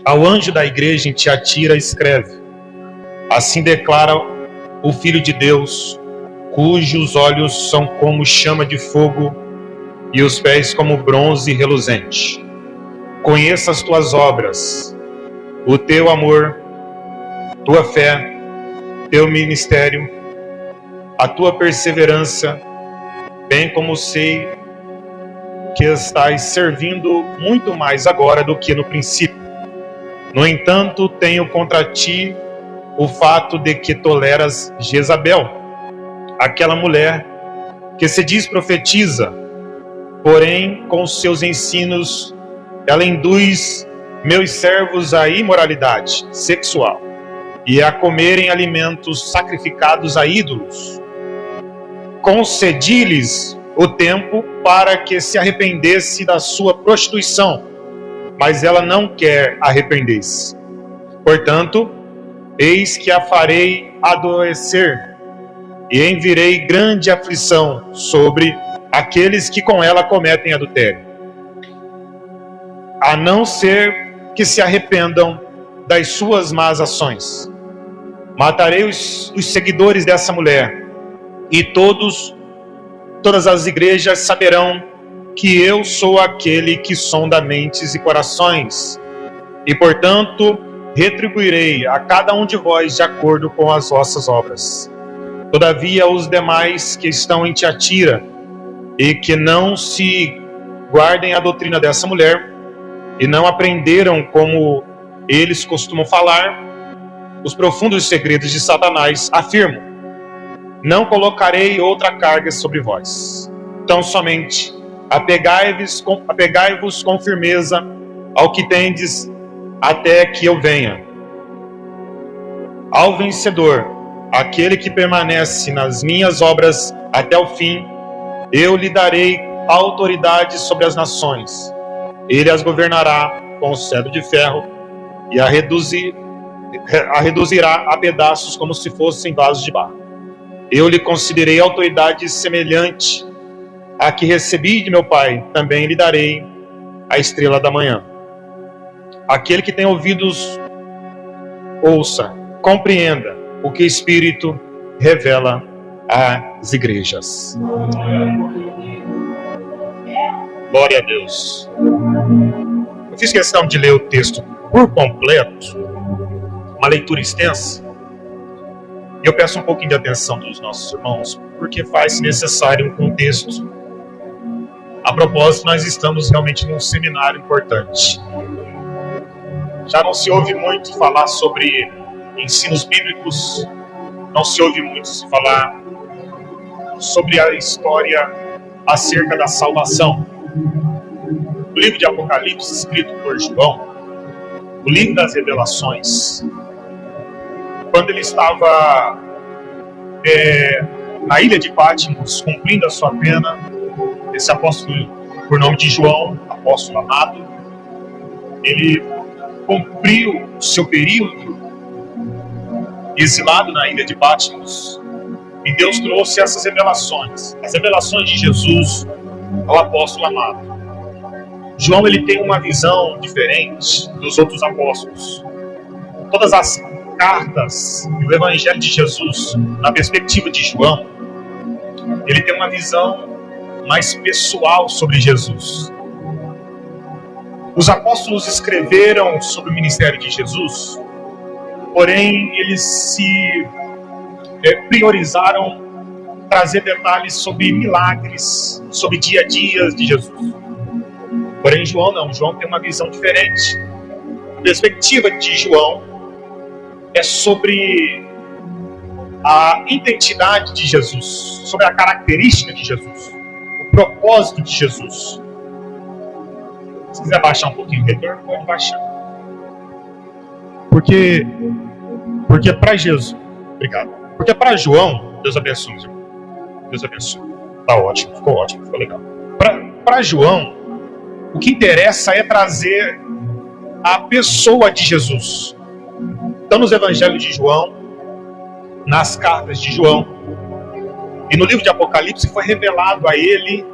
Ao anjo da igreja em Tiatira escreve: assim declara o Filho de Deus, cujos olhos são como chama de fogo e os pés como bronze reluzente. Conheça as tuas obras, o teu amor, tua fé, teu ministério, a tua perseverança, bem como sei que estás servindo muito mais agora do que no princípio. No entanto, tenho contra ti o fato de que toleras Jezabel, aquela mulher que se diz profetiza, porém com seus ensinos ela induz meus servos à imoralidade sexual e a comerem alimentos sacrificados a ídolos. Concedi-lhes o tempo para que se arrependesse da sua prostituição, mas ela não quer arrepender-se. Portanto, eis que a farei adoecer e enviarei grande aflição sobre aqueles que com ela cometem adultério, a não ser que se arrependam das suas más ações. Matarei os seguidores dessa mulher, e todas as igrejas saberão que eu sou aquele que sonda mentes e corações, e portanto retribuirei a cada um de vós de acordo com as vossas obras. Todavia os demais que estão em Tiatira e que não se guardem a doutrina dessa mulher e não aprenderam como eles costumam falar os profundos segredos de Satanás, afirmo: não colocarei outra carga sobre vós. Então somente apegai-vos com firmeza ao que tendes até que eu venha. Ao vencedor, aquele que permanece nas minhas obras até o fim, eu lhe darei autoridade sobre as nações. Ele as governará com o cetro de ferro e a reduzirá a pedaços como se fossem vasos de barro. Eu lhe concederei autoridade semelhante à que recebi de meu Pai. Também lhe darei a estrela da manhã. Aquele que tem ouvidos, ouça, compreenda o que o Espírito revela às igrejas. Glória a Deus. Eu fiz questão de ler o texto por completo, uma leitura extensa, e eu peço um pouquinho de atenção dos nossos irmãos, porque faz necessário um contexto. A propósito, nós estamos realmente num seminário importante. Já não se ouve muito falar sobre ensinos bíblicos, não se ouve muito se falar sobre a história acerca da salvação. O livro de Apocalipse, escrito por João, o livro das revelações, quando ele estava na ilha de Patmos, cumprindo a sua pena, esse apóstolo, por nome de João, apóstolo amado, ele cumpriu o seu período exilado na ilha de Patmos, e Deus trouxe essas revelações, as revelações de Jesus ao apóstolo amado. João, ele tem uma visão diferente dos outros apóstolos. Todas as cartas do Evangelho de Jesus, na perspectiva de João, ele tem uma visão mais pessoal sobre Jesus. Os apóstolos escreveram sobre o ministério de Jesus, porém eles se priorizaram trazer detalhes sobre milagres, sobre dia a dia de Jesus. Porém João não, João tem uma visão diferente. A perspectiva de João é sobre a identidade de Jesus, sobre a característica de Jesus, o propósito de Jesus. Se quiser baixar um pouquinho o retorno, pode baixar. Porque para Jesus, obrigado. Porque para João, Deus abençoe, irmão. Deus abençoe. Tá ótimo, ficou legal. Para João, o que interessa é trazer a pessoa de Jesus. Então, nos evangelhos de João, nas cartas de João e no livro de Apocalipse, foi revelado a ele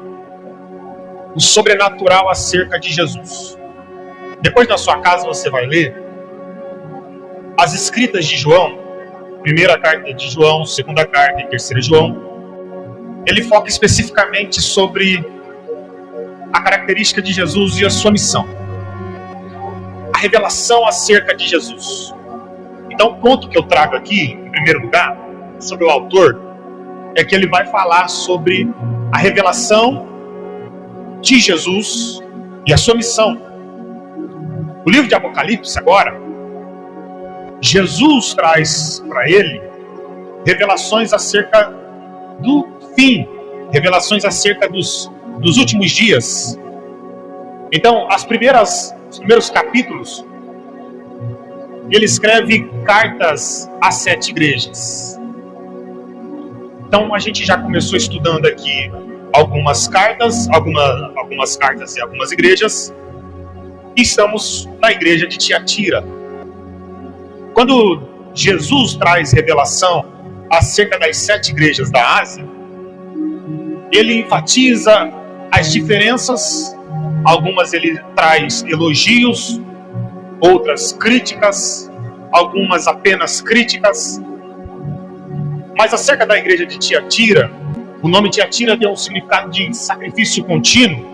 o sobrenatural acerca de Jesus. Depois na sua casa você vai ler as escritas de João, primeira carta de João, segunda carta e terceira de João. Ele foca especificamente sobre a característica de Jesus e a sua missão. A revelação acerca de Jesus. Então o ponto que eu trago aqui, em primeiro lugar, sobre o autor, é que ele vai falar sobre a revelação de Jesus e a sua missão. O livro de Apocalipse agora, Jesus traz para ele revelações acerca do fim, revelações acerca dos últimos dias. Então, os primeiros capítulos, ele escreve cartas a 7 igrejas. Então, a gente já começou estudando aqui algumas cartas e algumas igrejas. E estamos na igreja de Tiatira. Quando Jesus traz revelação acerca das 7 igrejas da Ásia, ele enfatiza as diferenças. Algumas ele traz elogios, outras críticas, algumas apenas críticas. Mas acerca da igreja de Tiatira, o nome Tiatira tem um significado de sacrifício contínuo.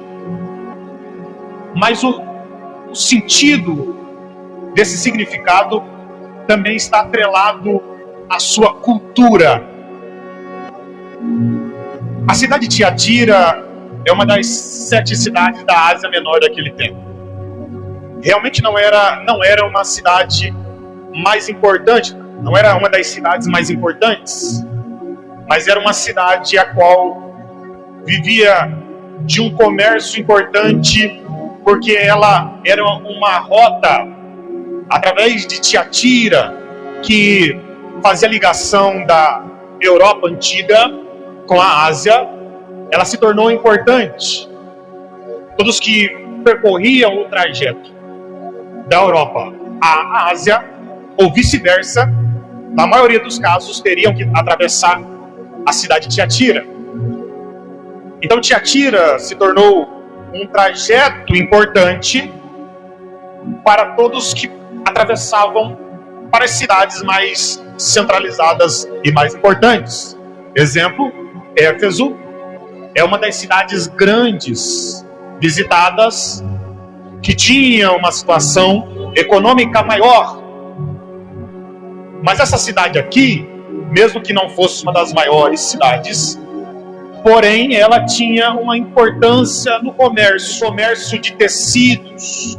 Mas o sentido desse significado também está atrelado à sua cultura. A cidade de Tiatira é uma das 7 cidades da Ásia Menor daquele tempo. Realmente não era uma cidade mais importante, não era uma das cidades mais importantes, mas era uma cidade a qual vivia de um comércio importante, porque ela era uma rota através de Tiatira que fazia ligação da Europa antiga com a Ásia. Ela se tornou importante. Todos que percorriam o trajeto da Europa à Ásia, ou vice-versa, na maioria dos casos teriam que atravessar a cidade de Tiatira. Então Tiatira se tornou um trajeto importante para todos que atravessavam para as cidades mais centralizadas e mais importantes. Exemplo, Éfeso é uma das cidades grandes visitadas, que tinha uma situação econômica maior. Mas essa cidade aqui, mesmo que não fosse uma das maiores cidades, porém ela tinha uma importância no comércio de tecidos,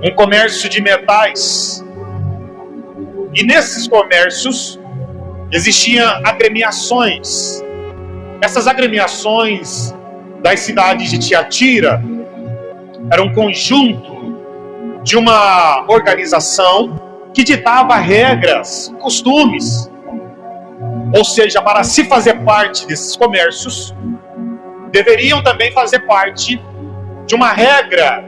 um comércio de metais. E nesses comércios existiam agremiações. Essas agremiações das cidades de Tiatira era um conjunto de uma organização que ditava regras, costumes. Ou seja, para se fazer parte desses comércios, deveriam também fazer parte de uma regra,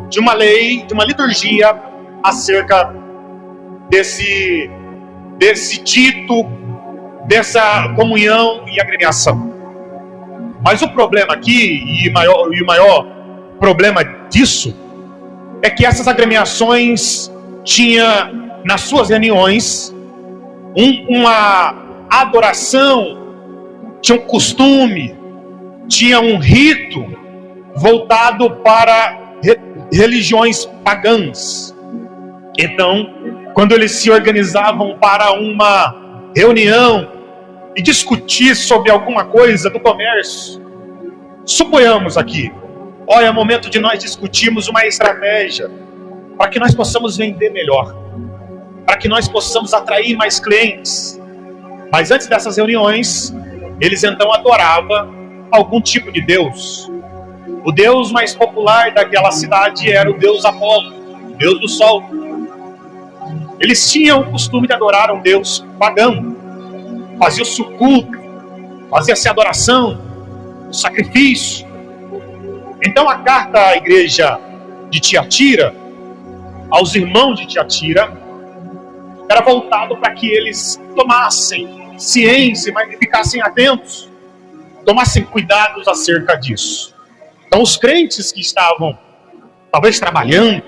de uma lei, de uma liturgia acerca desse dito, dessa comunhão e agremiação. Mas o problema aqui, e o maior problema disso, é que essas agremiações tinham nas suas reuniões uma adoração, tinha um costume, tinha um rito voltado para religiões pagãs. Então, quando eles se organizavam para uma reunião e discutir sobre alguma coisa do comércio, suponhamos aqui, olha, é momento de nós discutirmos uma estratégia para que nós possamos vender melhor, para que nós possamos atrair mais clientes. Mas antes dessas reuniões, eles então adoravam algum tipo de deus. O deus mais popular daquela cidade era o deus Apolo, o deus do sol. Eles tinham o costume de adorar um deus pagão. Fazia-se o culto, fazia-se a adoração, o sacrifício. Então a carta à igreja de Tiatira, aos irmãos de Tiatira, era voltado para que eles tomassem ciência, mas ficassem atentos, tomassem cuidados acerca disso. Então os crentes que estavam talvez trabalhando,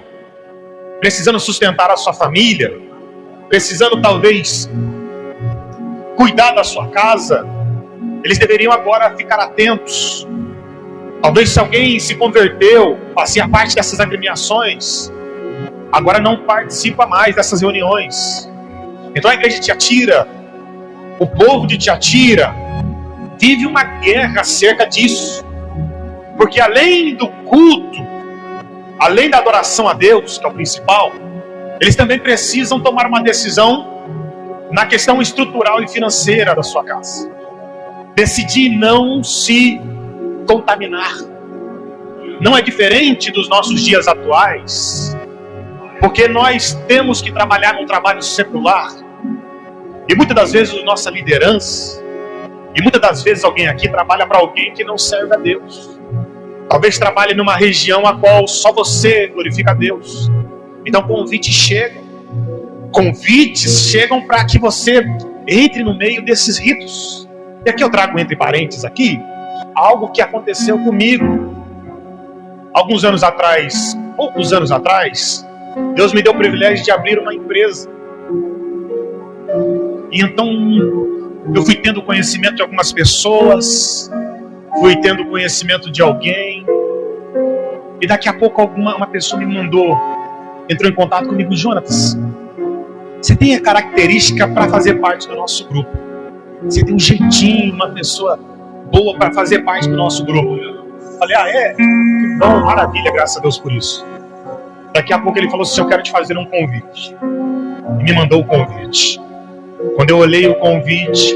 precisando sustentar a sua família, precisando talvez cuidar da sua casa, eles deveriam agora ficar atentos. Talvez se alguém se converteu, fazia parte dessas agremiações, agora não participa mais dessas reuniões. Então a igreja de Tiatira, o povo de Tiatira, vive uma guerra acerca disso. Porque além do culto, além da adoração a Deus, que é o principal, eles também precisam tomar uma decisão na questão estrutural e financeira da sua casa. Decidir não se contaminar. Não é diferente dos nossos dias atuais, porque nós temos que trabalhar num trabalho secular, e muitas das vezes nossa liderança, e muitas das vezes alguém aqui trabalha para alguém que não serve a Deus. Talvez trabalhe numa região a qual só você glorifica a Deus. Então convites chegam para que você entre no meio desses ritos. E aqui eu trago entre parênteses aqui algo que aconteceu comigo alguns anos atrás, poucos anos atrás. Deus me deu o privilégio de abrir uma empresa. E então eu fui tendo conhecimento de algumas pessoas, fui tendo conhecimento de alguém, e daqui a pouco uma pessoa me entrou em contato comigo: Jonatas, você tem a característica para fazer parte do nosso grupo. Você tem um jeitinho, uma pessoa boa para fazer parte do nosso grupo. Eu falei: ah, é? Que bom, maravilha, graças a Deus por isso. Daqui a pouco ele falou assim: eu quero te fazer um convite. E me mandou o convite. Quando eu olhei o convite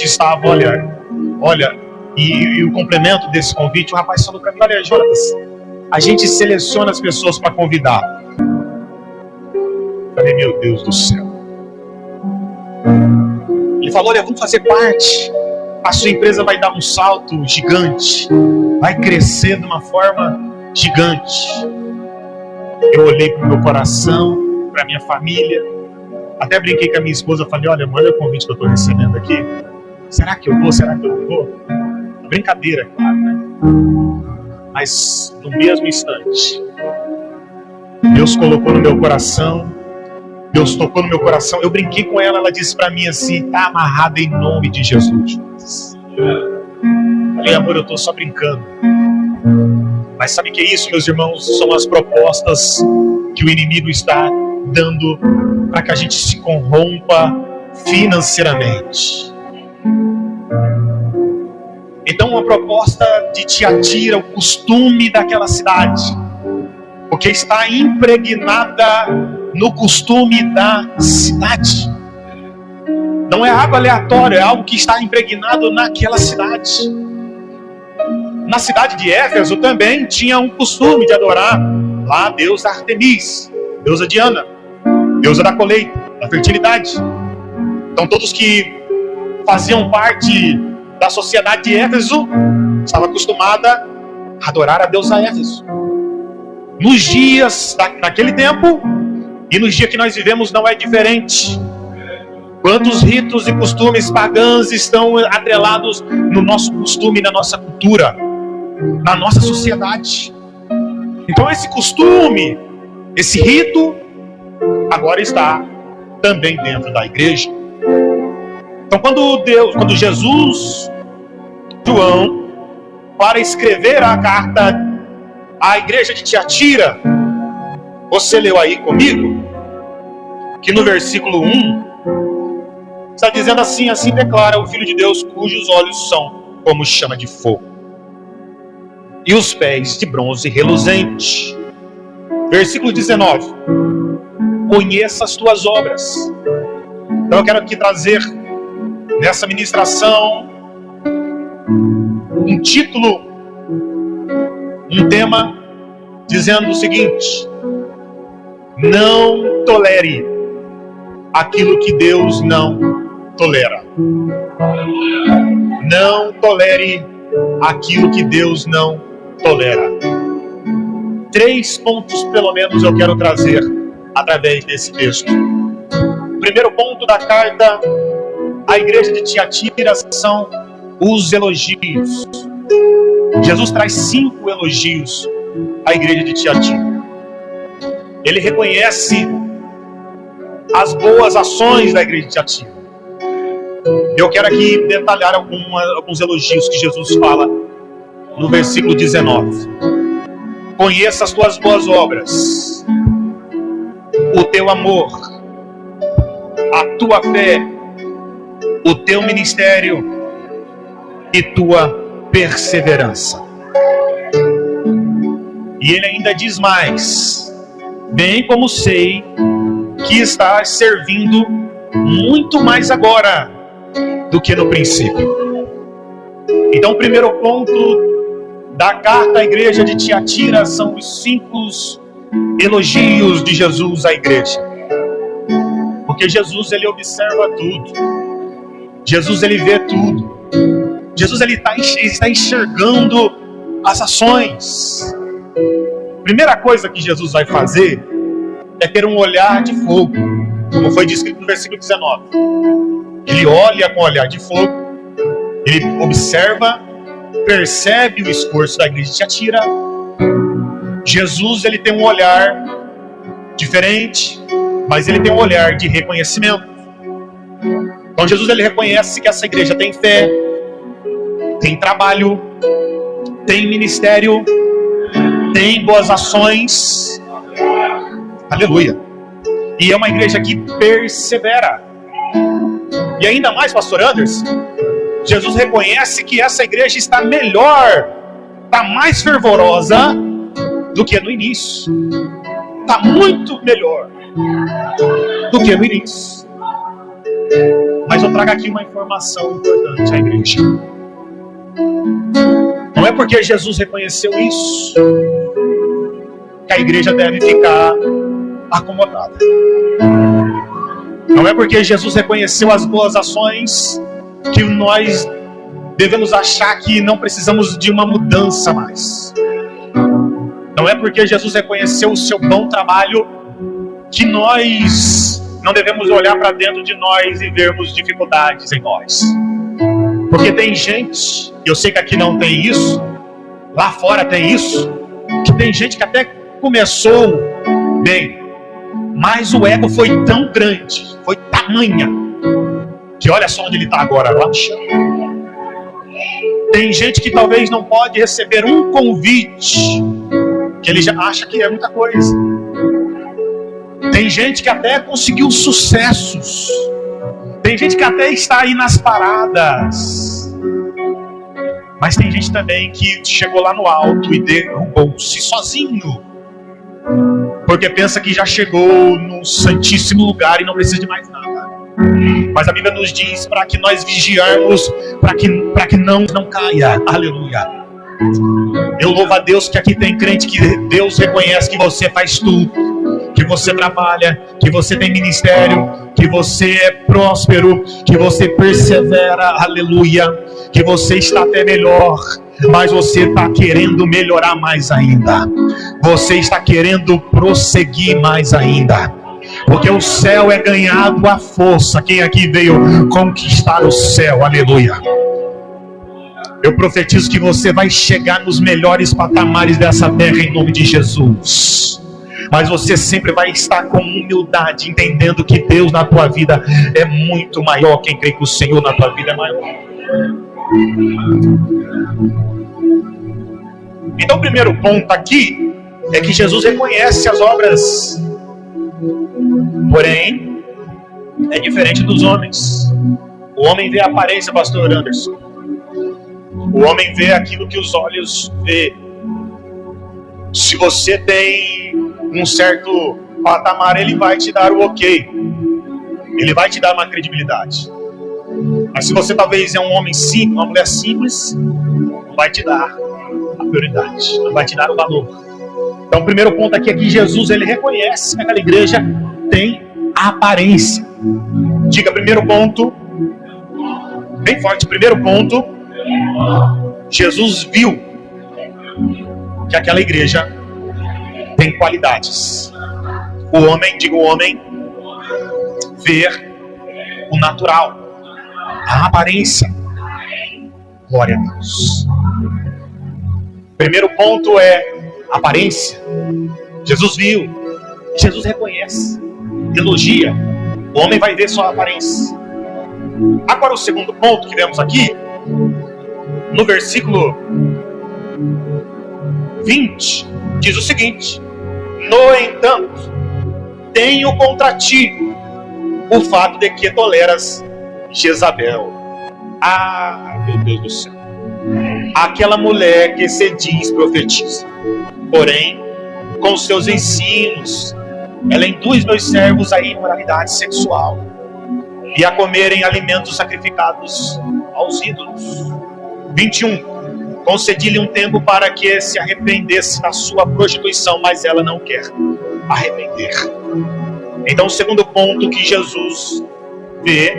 estava, olha, e o complemento desse convite, o rapaz falou para mim: olha, Jonatas, a gente seleciona as pessoas para convidar. Eu falei: meu Deus do céu. Ele falou: olha, vamos fazer parte. A sua empresa vai dar um salto gigante, vai crescer de uma forma gigante. Eu olhei para o meu coração, para a minha família, até brinquei com a minha esposa, falei: olha, olha o convite que eu estou recebendo aqui. Será que eu vou? Será que eu não vou? Brincadeira, claro, né? Mas no mesmo instante, Deus colocou no meu coração, Deus tocou no meu coração. Eu brinquei com ela, ela disse para mim assim: tá amarrado em nome de Jesus. Falei: amor, eu estou só brincando. Mas sabe o que é isso, meus irmãos? São as propostas que o inimigo está dando para que a gente se corrompa financeiramente. Então a proposta de Tiatira, o costume daquela cidade, porque está impregnada no costume da cidade. Não é algo aleatório, é algo que está impregnado naquela cidade. Na cidade de Éfeso também tinha um costume de adorar lá a deusa Artemis, deusa Diana, deusa da colheita, da fertilidade. Então todos que faziam parte da sociedade de Éfeso estavam acostumados a adorar a deusa Éfeso. Nos dias daquele tempo e nos dias que nós vivemos não é diferente. Quantos ritos e costumes pagãos estão atrelados no nosso costume, na nossa cultura, na nossa sociedade. Então esse costume, esse rito, agora está também dentro da igreja. Então quando Jesus, João, para escrever a carta à igreja de Tiatira, você leu aí comigo, que no versículo 1, está dizendo assim: assim declara o Filho de Deus, cujos olhos são como chama de fogo, e os pés de bronze reluzente. Versículo 19: conheça as tuas obras. Então eu quero aqui trazer nessa ministração um título, um tema, dizendo o seguinte: não tolere aquilo que Deus não tolera. Não tolere aquilo que Deus não tolera. 3 pontos, pelo menos, eu quero trazer através desse texto. O primeiro ponto da carta à igreja de Tiatira são os elogios. Jesus traz 5 elogios à igreja de Tiatira. ele reconhece as boas ações da igreja de Tiatira. Eu quero aqui detalhar alguns elogios que Jesus fala no versículo 19. Conheça as tuas boas obras, o teu amor, a tua fé, o teu ministério e tua perseverança. E ele ainda diz mais: bem como sei que estás servindo muito mais agora do que no princípio. Então, o primeiro ponto da carta à igreja de Tiatira são os 5 elogios de Jesus à igreja. Porque Jesus, ele observa tudo. Jesus, ele vê tudo. Jesus, ele está enxergando as ações. Primeira coisa que Jesus vai fazer é ter um olhar de fogo, como foi descrito no versículo 19. Ele olha com olhar de fogo, ele observa, percebe o esforço da igreja de Tiatira. Jesus, ele tem um olhar diferente, mas ele tem um olhar de reconhecimento. Então Jesus, ele reconhece que essa igreja tem fé, tem trabalho, tem ministério, tem boas ações. Aleluia. E é uma igreja que persevera. E ainda mais, pastor Anderson, Jesus reconhece que essa igreja está melhor, está mais fervorosa do que no início. Está muito melhor do que no início. Mas eu trago aqui uma informação importante à igreja. Não é porque Jesus reconheceu isso que a igreja deve ficar acomodada. Não é porque Jesus reconheceu as boas ações que nós devemos achar que não precisamos de uma mudança mais. Não é porque Jesus reconheceu o seu bom trabalho que nós não devemos olhar para dentro de nós e vermos dificuldades em nós. Porque tem gente, eu sei que aqui não tem isso, lá fora tem isso, que tem gente que até começou bem, mas o ego foi tão grande, foi tamanha, que olha só onde ele está agora, lá no chão. Tem gente que talvez não pode receber um convite, que ele já acha que é muita coisa. Tem gente que até conseguiu sucessos. Tem gente que até está aí nas paradas. Mas tem gente também que chegou lá no alto e derrubou-se sozinho. Porque pensa que já chegou no santíssimo lugar e não precisa de mais nada. Mas a Bíblia nos diz para que nós vigiarmos, para que não caia. Aleluia. Eu louvo a Deus que aqui tem crente que Deus reconhece que você faz tudo, que você trabalha, que você tem ministério, que você é próspero, que você persevera, aleluia, que você está até melhor, mas você está querendo melhorar mais ainda, você está querendo prosseguir mais ainda, porque o céu é ganhado à força. Quem aqui veio conquistar o céu? Aleluia. Eu profetizo que você vai chegar nos melhores patamares dessa terra em nome de Jesus. Mas você sempre vai estar com humildade, entendendo que Deus na tua vida é muito maior. Quem crê que o Senhor na tua vida é maior. Então o primeiro ponto aqui é que Jesus reconhece as obras. Porém, é diferente dos homens. O homem vê a aparência, pastor Anderson. O homem vê aquilo que os olhos vê. Se você tem um certo patamar, ele vai te dar o ok. Ele vai te dar uma credibilidade. Mas se você talvez é um homem simples, uma mulher simples, não vai te dar a prioridade, não vai te dar o valor. Então o primeiro ponto aqui é que Jesus, ele reconhece que aquela igreja tem a aparência. Diga, primeiro ponto, bem forte, primeiro ponto, Jesus viu que aquela igreja tem qualidades. O homem, digo o homem, ver o natural, a aparência. Glória a Deus. Primeiro ponto é aparência. Jesus viu. Jesus reconhece, elogia. O homem vai ver só a aparência. Agora o segundo ponto que vemos aqui, no versículo 20, diz o seguinte: no entanto, tenho contra ti o fato de que toleras Jezabel. Ah, meu Deus do céu. Aquela mulher que se diz profetiza, porém, com seus ensinos, ela induz meus servos à imoralidade sexual e a comerem alimentos sacrificados aos ídolos. 21. Concedi-lhe um tempo para que se arrependesse da sua prostituição, mas ela não quer arrepender. Então, o segundo ponto que Jesus vê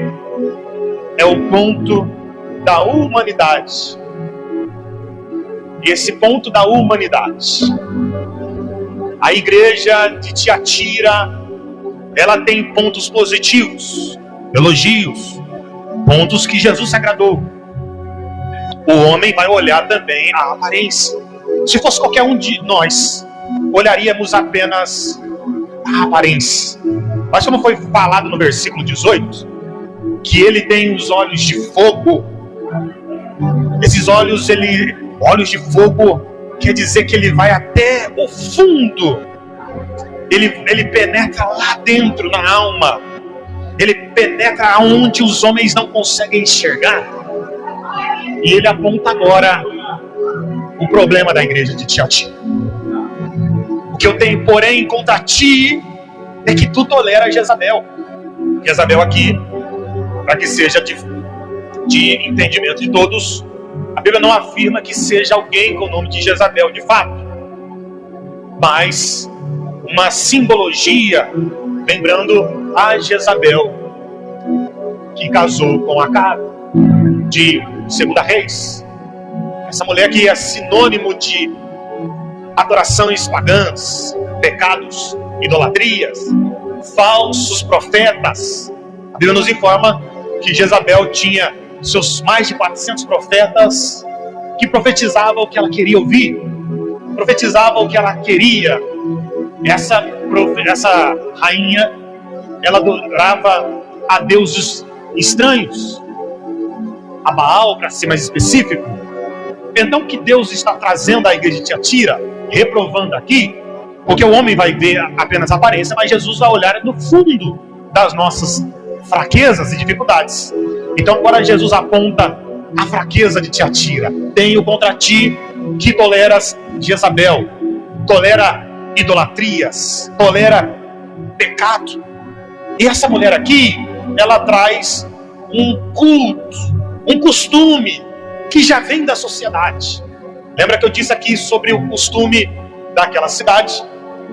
é o ponto da humanidade. E esse ponto da humanidade, a igreja de Tiatira, ela tem pontos positivos, elogios, pontos que Jesus se agradou. O homem vai olhar também a aparência. Se fosse qualquer um de nós, olharíamos apenas a aparência. Mas como foi falado no versículo 18, que ele tem os olhos de fogo, esses olhos, olhos de fogo, quer dizer que ele vai até o fundo, ele penetra lá dentro na alma, ele penetra aonde os homens não conseguem enxergar, e ele aponta agora o problema da igreja de Tiatira. O que eu tenho, porém, contra ti é que tu toleras Jezabel. Jezabel aqui, para que seja de entendimento de todos, a Bíblia não afirma que seja alguém com o nome de Jezabel de fato, mas uma simbologia, lembrando a Jezabel que casou com Acabe de 2 Reis. Essa mulher que é sinônimo de adorações pagãs, pecados, idolatrias, falsos profetas. A Bíblia nos informa que Jezabel tinha seus mais de 400 profetas que profetizavam o que ela queria ouvir, profetizavam o que ela queria. Essa rainha, ela adorava a deuses estranhos, a Baal, para ser mais específico. Então, o que Deus está trazendo à igreja de Tiatira, reprovando aqui, porque o homem vai ver apenas a aparência, mas Jesus vai olhar no fundo das nossas fraquezas e dificuldades. Então agora Jesus aponta a fraqueza de Tiatira. Tenho contra ti que toleras Jezabel, tolera idolatrias, tolera pecado. E essa mulher aqui, ela traz um culto, um costume que já vem da sociedade. Lembra que eu disse aqui sobre o costume daquela cidade?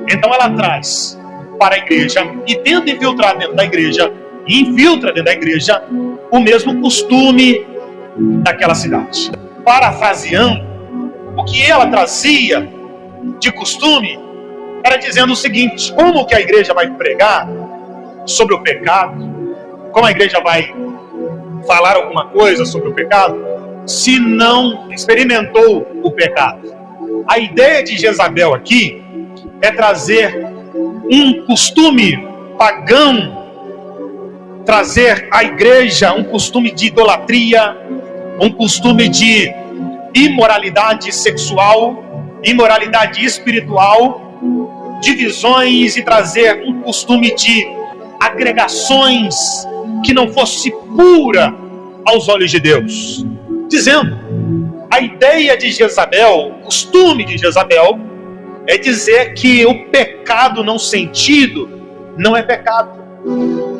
Então ela traz para a igreja e tenta infiltrar dentro da igreja, e infiltra dentro da igreja o mesmo costume daquela cidade. Parafraseando, o que ela trazia de costume era dizendo o seguinte: como que a igreja vai pregar sobre o pecado? Como a igreja vai falar alguma coisa sobre o pecado se não experimentou o pecado? A ideia de Jezabel aqui é trazer um costume pagão, trazer à igreja um costume de idolatria, um costume de imoralidade sexual, imoralidade espiritual, divisões, e trazer um costume de agregações que não fosse pura aos olhos de Deus. Dizendo, a ideia de Jezabel, o costume de Jezabel, é dizer que o pecado não sentido não é pecado.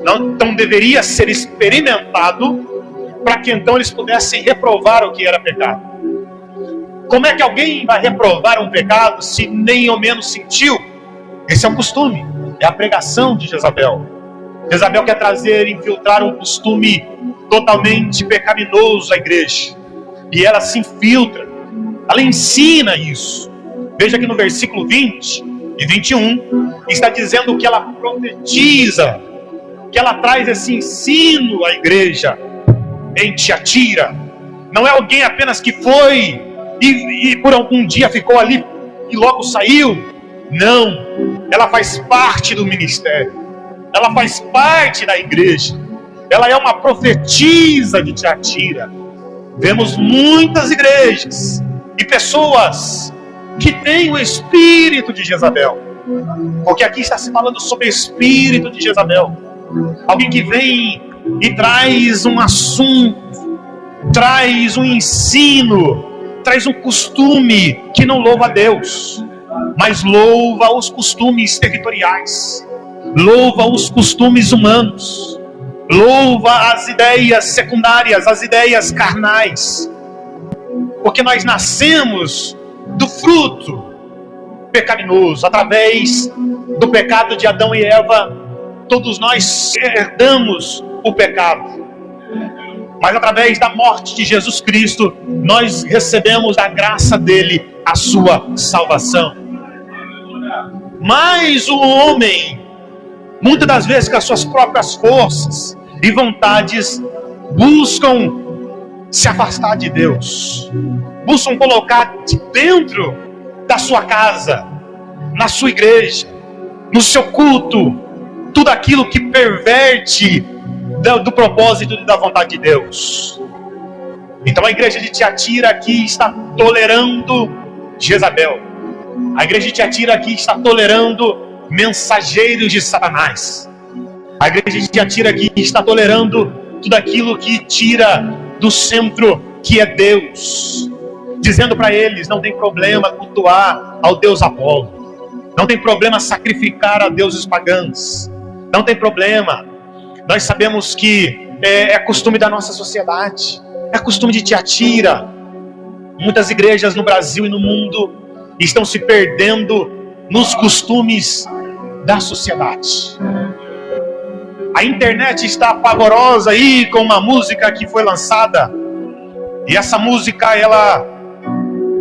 Não, então deveria ser experimentado para que então eles pudessem reprovar o que era pecado. Como é que alguém vai reprovar um pecado se nem ao menos sentiu? Esse é um costume, é a pregação de Jezabel. Jezabel quer trazer, infiltrar um costume totalmente pecaminoso à igreja. E ela se infiltra, ela ensina isso. Veja que no versículo 20 e 21, está dizendo que ela profetiza, que ela traz esse ensino à igreja em Tiatira. Não é alguém apenas que foi e por algum dia ficou ali e logo saiu. Não, ela faz parte do ministério, ela faz parte da igreja, ela é uma profetisa de Tiatira. Vemos muitas igrejas e pessoas que têm o espírito de Jezabel, porque aqui está se falando sobre o espírito de Jezabel. Alguém que vem e traz um assunto, traz um ensino, traz um costume que não louva a Deus, mas louva os costumes territoriais, louva os costumes humanos, louva as ideias secundárias, as ideias carnais, porque nós nascemos do fruto pecaminoso. Através do pecado de Adão e Eva, todos nós herdamos o pecado, mas através da morte de Jesus Cristo, nós recebemos da graça dele a sua salvação. Mas o homem, muitas das vezes com as suas próprias forças e vontades, buscam se afastar de Deus, buscam colocar de dentro da sua casa, na sua igreja, no seu culto, tudo aquilo que perverte do propósito e da vontade de Deus. Então a igreja de Tiatira aqui está tolerando Jezabel. A igreja de Tiatira aqui está tolerando mensageiros de Satanás. A igreja de Tiatira aqui está tolerando tudo aquilo que tira do centro que é Deus, dizendo para eles: não tem problema cultuar ao Deus Apolo, não tem problema sacrificar a deuses pagãos, não tem problema. Nós sabemos que é costume da nossa sociedade, é costume de Tiatira. Muitas igrejas no Brasil e no mundo estão se perdendo nos costumes da sociedade. A internet está pavorosa aí com uma música que foi lançada, e essa música ela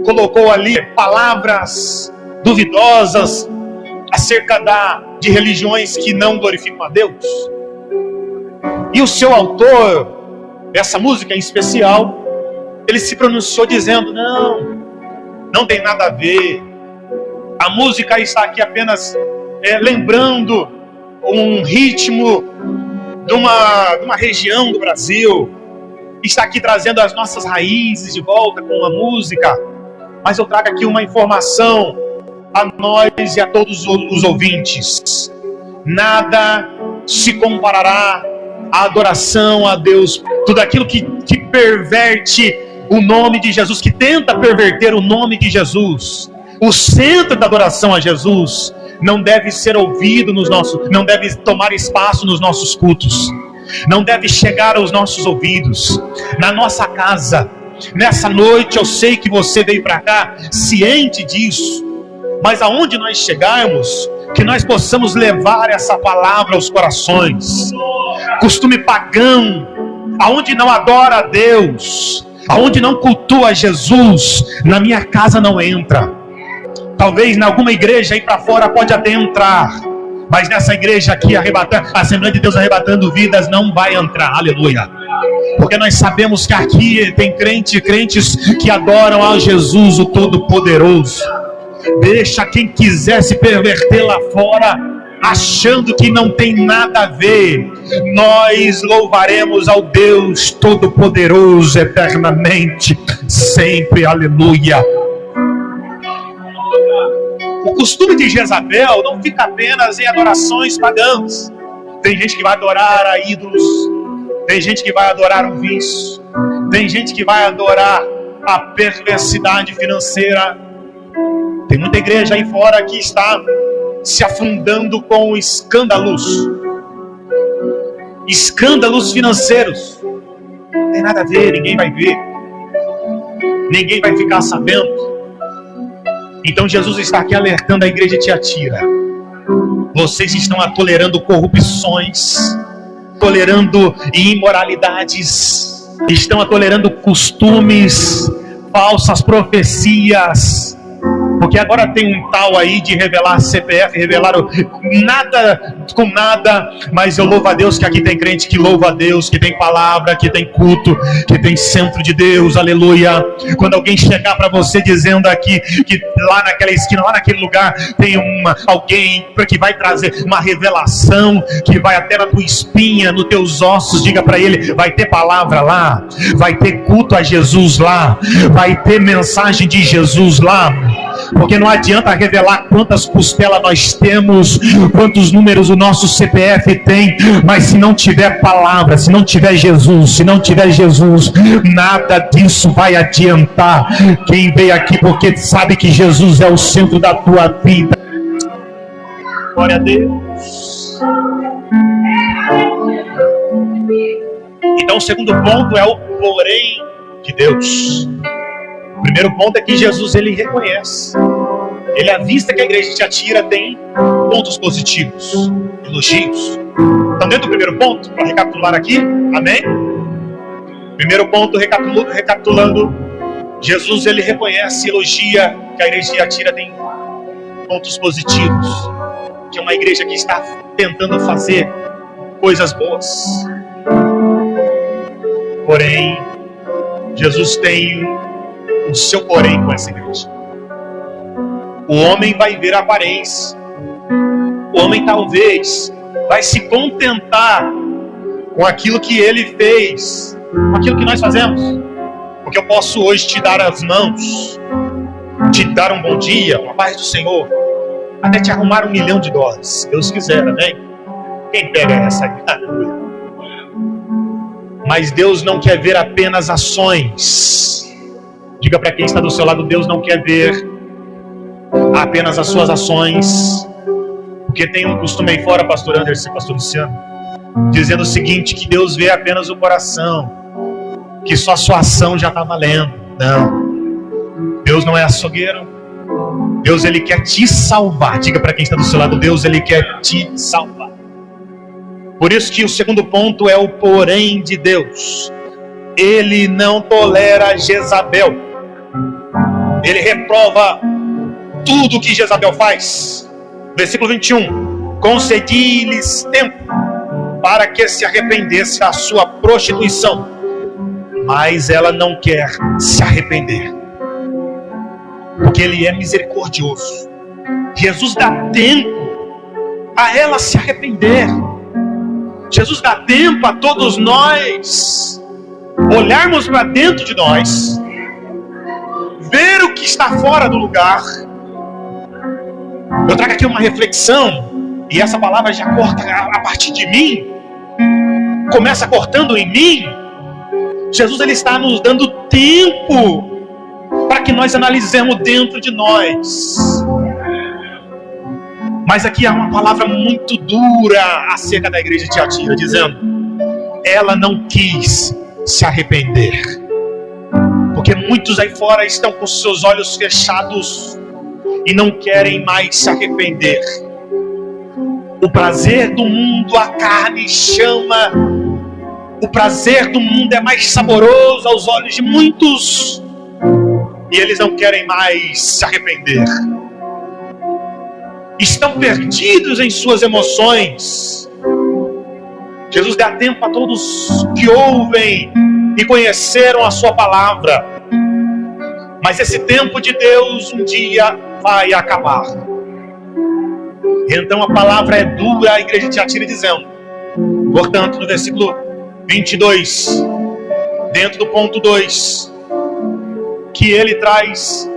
colocou ali palavras duvidosas acerca de religiões que não glorificam a Deus. E o seu autor, essa música em especial, ele se pronunciou dizendo: não tem nada a ver. A música está aqui apenas lembrando um ritmo de uma região do Brasil, está aqui trazendo as nossas raízes de volta com a música. Mas eu trago aqui uma informação a nós e a todos os ouvintes: nada se comparará à adoração a Deus. Tudo aquilo que perverte o nome de Jesus, que tenta perverter o nome de Jesus, o centro da adoração a Jesus, não deve ser ouvido não deve tomar espaço nos nossos cultos, não deve chegar aos nossos ouvidos, na nossa casa. Nessa noite eu sei que você veio para cá ciente disso, mas aonde nós chegarmos, que nós possamos levar essa palavra aos corações. Costume pagão, aonde não adora a Deus, aonde não cultua Jesus, na minha casa não entra. Talvez em alguma igreja aí para fora pode até entrar, mas nessa igreja aqui, a Assembleia de Deus Arrebatando Vidas, não vai entrar. Aleluia. Porque nós sabemos que aqui tem crentes que adoram a Jesus, o Todo-Poderoso. Deixa quem quiser se perverter lá fora, achando que não tem nada a ver. Nós louvaremos ao Deus Todo-Poderoso eternamente, sempre. Aleluia. O costume de Jezabel não fica apenas em adorações pagãs. Tem gente que vai adorar a ídolos, tem gente que vai adorar o vício, tem gente que vai adorar a perversidade financeira. Tem muita igreja aí fora que está se afundando com escândalos financeiros. Não tem nada a ver, ninguém vai ver, ninguém vai ficar sabendo. Então Jesus está aqui alertando a igreja de Tiatira: vocês estão tolerando corrupções, tolerando imoralidades, estão tolerando costumes, falsas profecias, Porque agora tem um tal aí de revelar CPF, revelar nada com nada, mas eu louvo a Deus que aqui tem crente que louva a Deus, que tem palavra, que tem culto, que tem centro de Deus, aleluia. Quando alguém chegar para você dizendo aqui que lá naquela esquina, lá naquele lugar tem alguém que vai trazer uma revelação, que vai até na tua espinha, nos teus ossos, diga para ele, vai ter palavra lá, vai ter culto a Jesus lá, vai ter mensagem de Jesus lá. Porque não adianta revelar quantas costelas nós temos, quantos números o nosso CPF tem, mas se não tiver palavra, se não tiver Jesus, nada disso vai adiantar. Quem veio aqui porque sabe que Jesus é o centro da tua vida. Glória a Deus. Então o segundo ponto é o porém de Deus. O primeiro ponto é que Jesus, ele reconhece, ele avista que a igreja de Tiatira tem pontos positivos, elogios. Então dentro do primeiro ponto, para recapitular aqui, amém? Primeiro ponto, recapitulando, Jesus, ele reconhece e elogia que a igreja de Tiatira tem pontos positivos, que é uma igreja que está tentando fazer coisas boas. Porém, Jesus tem o seu porém com essa igreja. O homem vai ver a aparência. O homem talvez vai se contentar com aquilo que ele fez, com aquilo que nós fazemos. Porque eu posso hoje te dar as mãos, te dar um bom dia, uma paz do Senhor, até te arrumar $1 milhão, se Deus quiser, amém? Quem pega essa aí? Mas Deus não quer ver apenas ações. Diga para quem está do seu lado, Deus não quer ver apenas as suas ações. Porque tem um costume aí fora, pastor Anderson, pastor Luciano, dizendo o seguinte, que Deus vê apenas o coração, que só a sua ação já está valendo. Não. Deus não é açougueiro. Deus, ele quer te salvar. Diga para quem está do seu lado, Deus, ele quer te salvar. Por isso que o segundo ponto é o porém de Deus. Ele não tolera Jezabel. Ele reprova tudo que Jezabel faz. Versículo 21. Concedi-lhes tempo para que se arrependesse da sua prostituição, mas ela não quer se arrepender, porque ele é misericordioso. Jesus dá tempo a ela se arrepender. Jesus dá tempo a todos nós olharmos para dentro de nós, ver o que está fora do lugar. Eu trago aqui uma reflexão, e essa palavra já corta a partir de mim, começa cortando em mim. Jesus, ele está nos dando tempo para que nós analisemos dentro de nós. Mas aqui há uma palavra muito dura acerca da igreja de Tiatira, dizendo, ela não quis se arrepender. Porque muitos aí fora estão com seus olhos fechados e não querem mais se arrepender. O prazer do mundo, a carne chama. O prazer do mundo é mais saboroso aos olhos de muitos, e eles não querem mais se arrepender. Estão perdidos em suas emoções. Jesus dá tempo a todos que ouvem e conheceram a sua palavra. Mas esse tempo de Deus um dia vai acabar. Então a palavra é dura à igreja de Tiatira, dizendo, portanto, no versículo 22, dentro do ponto 2, que ele traz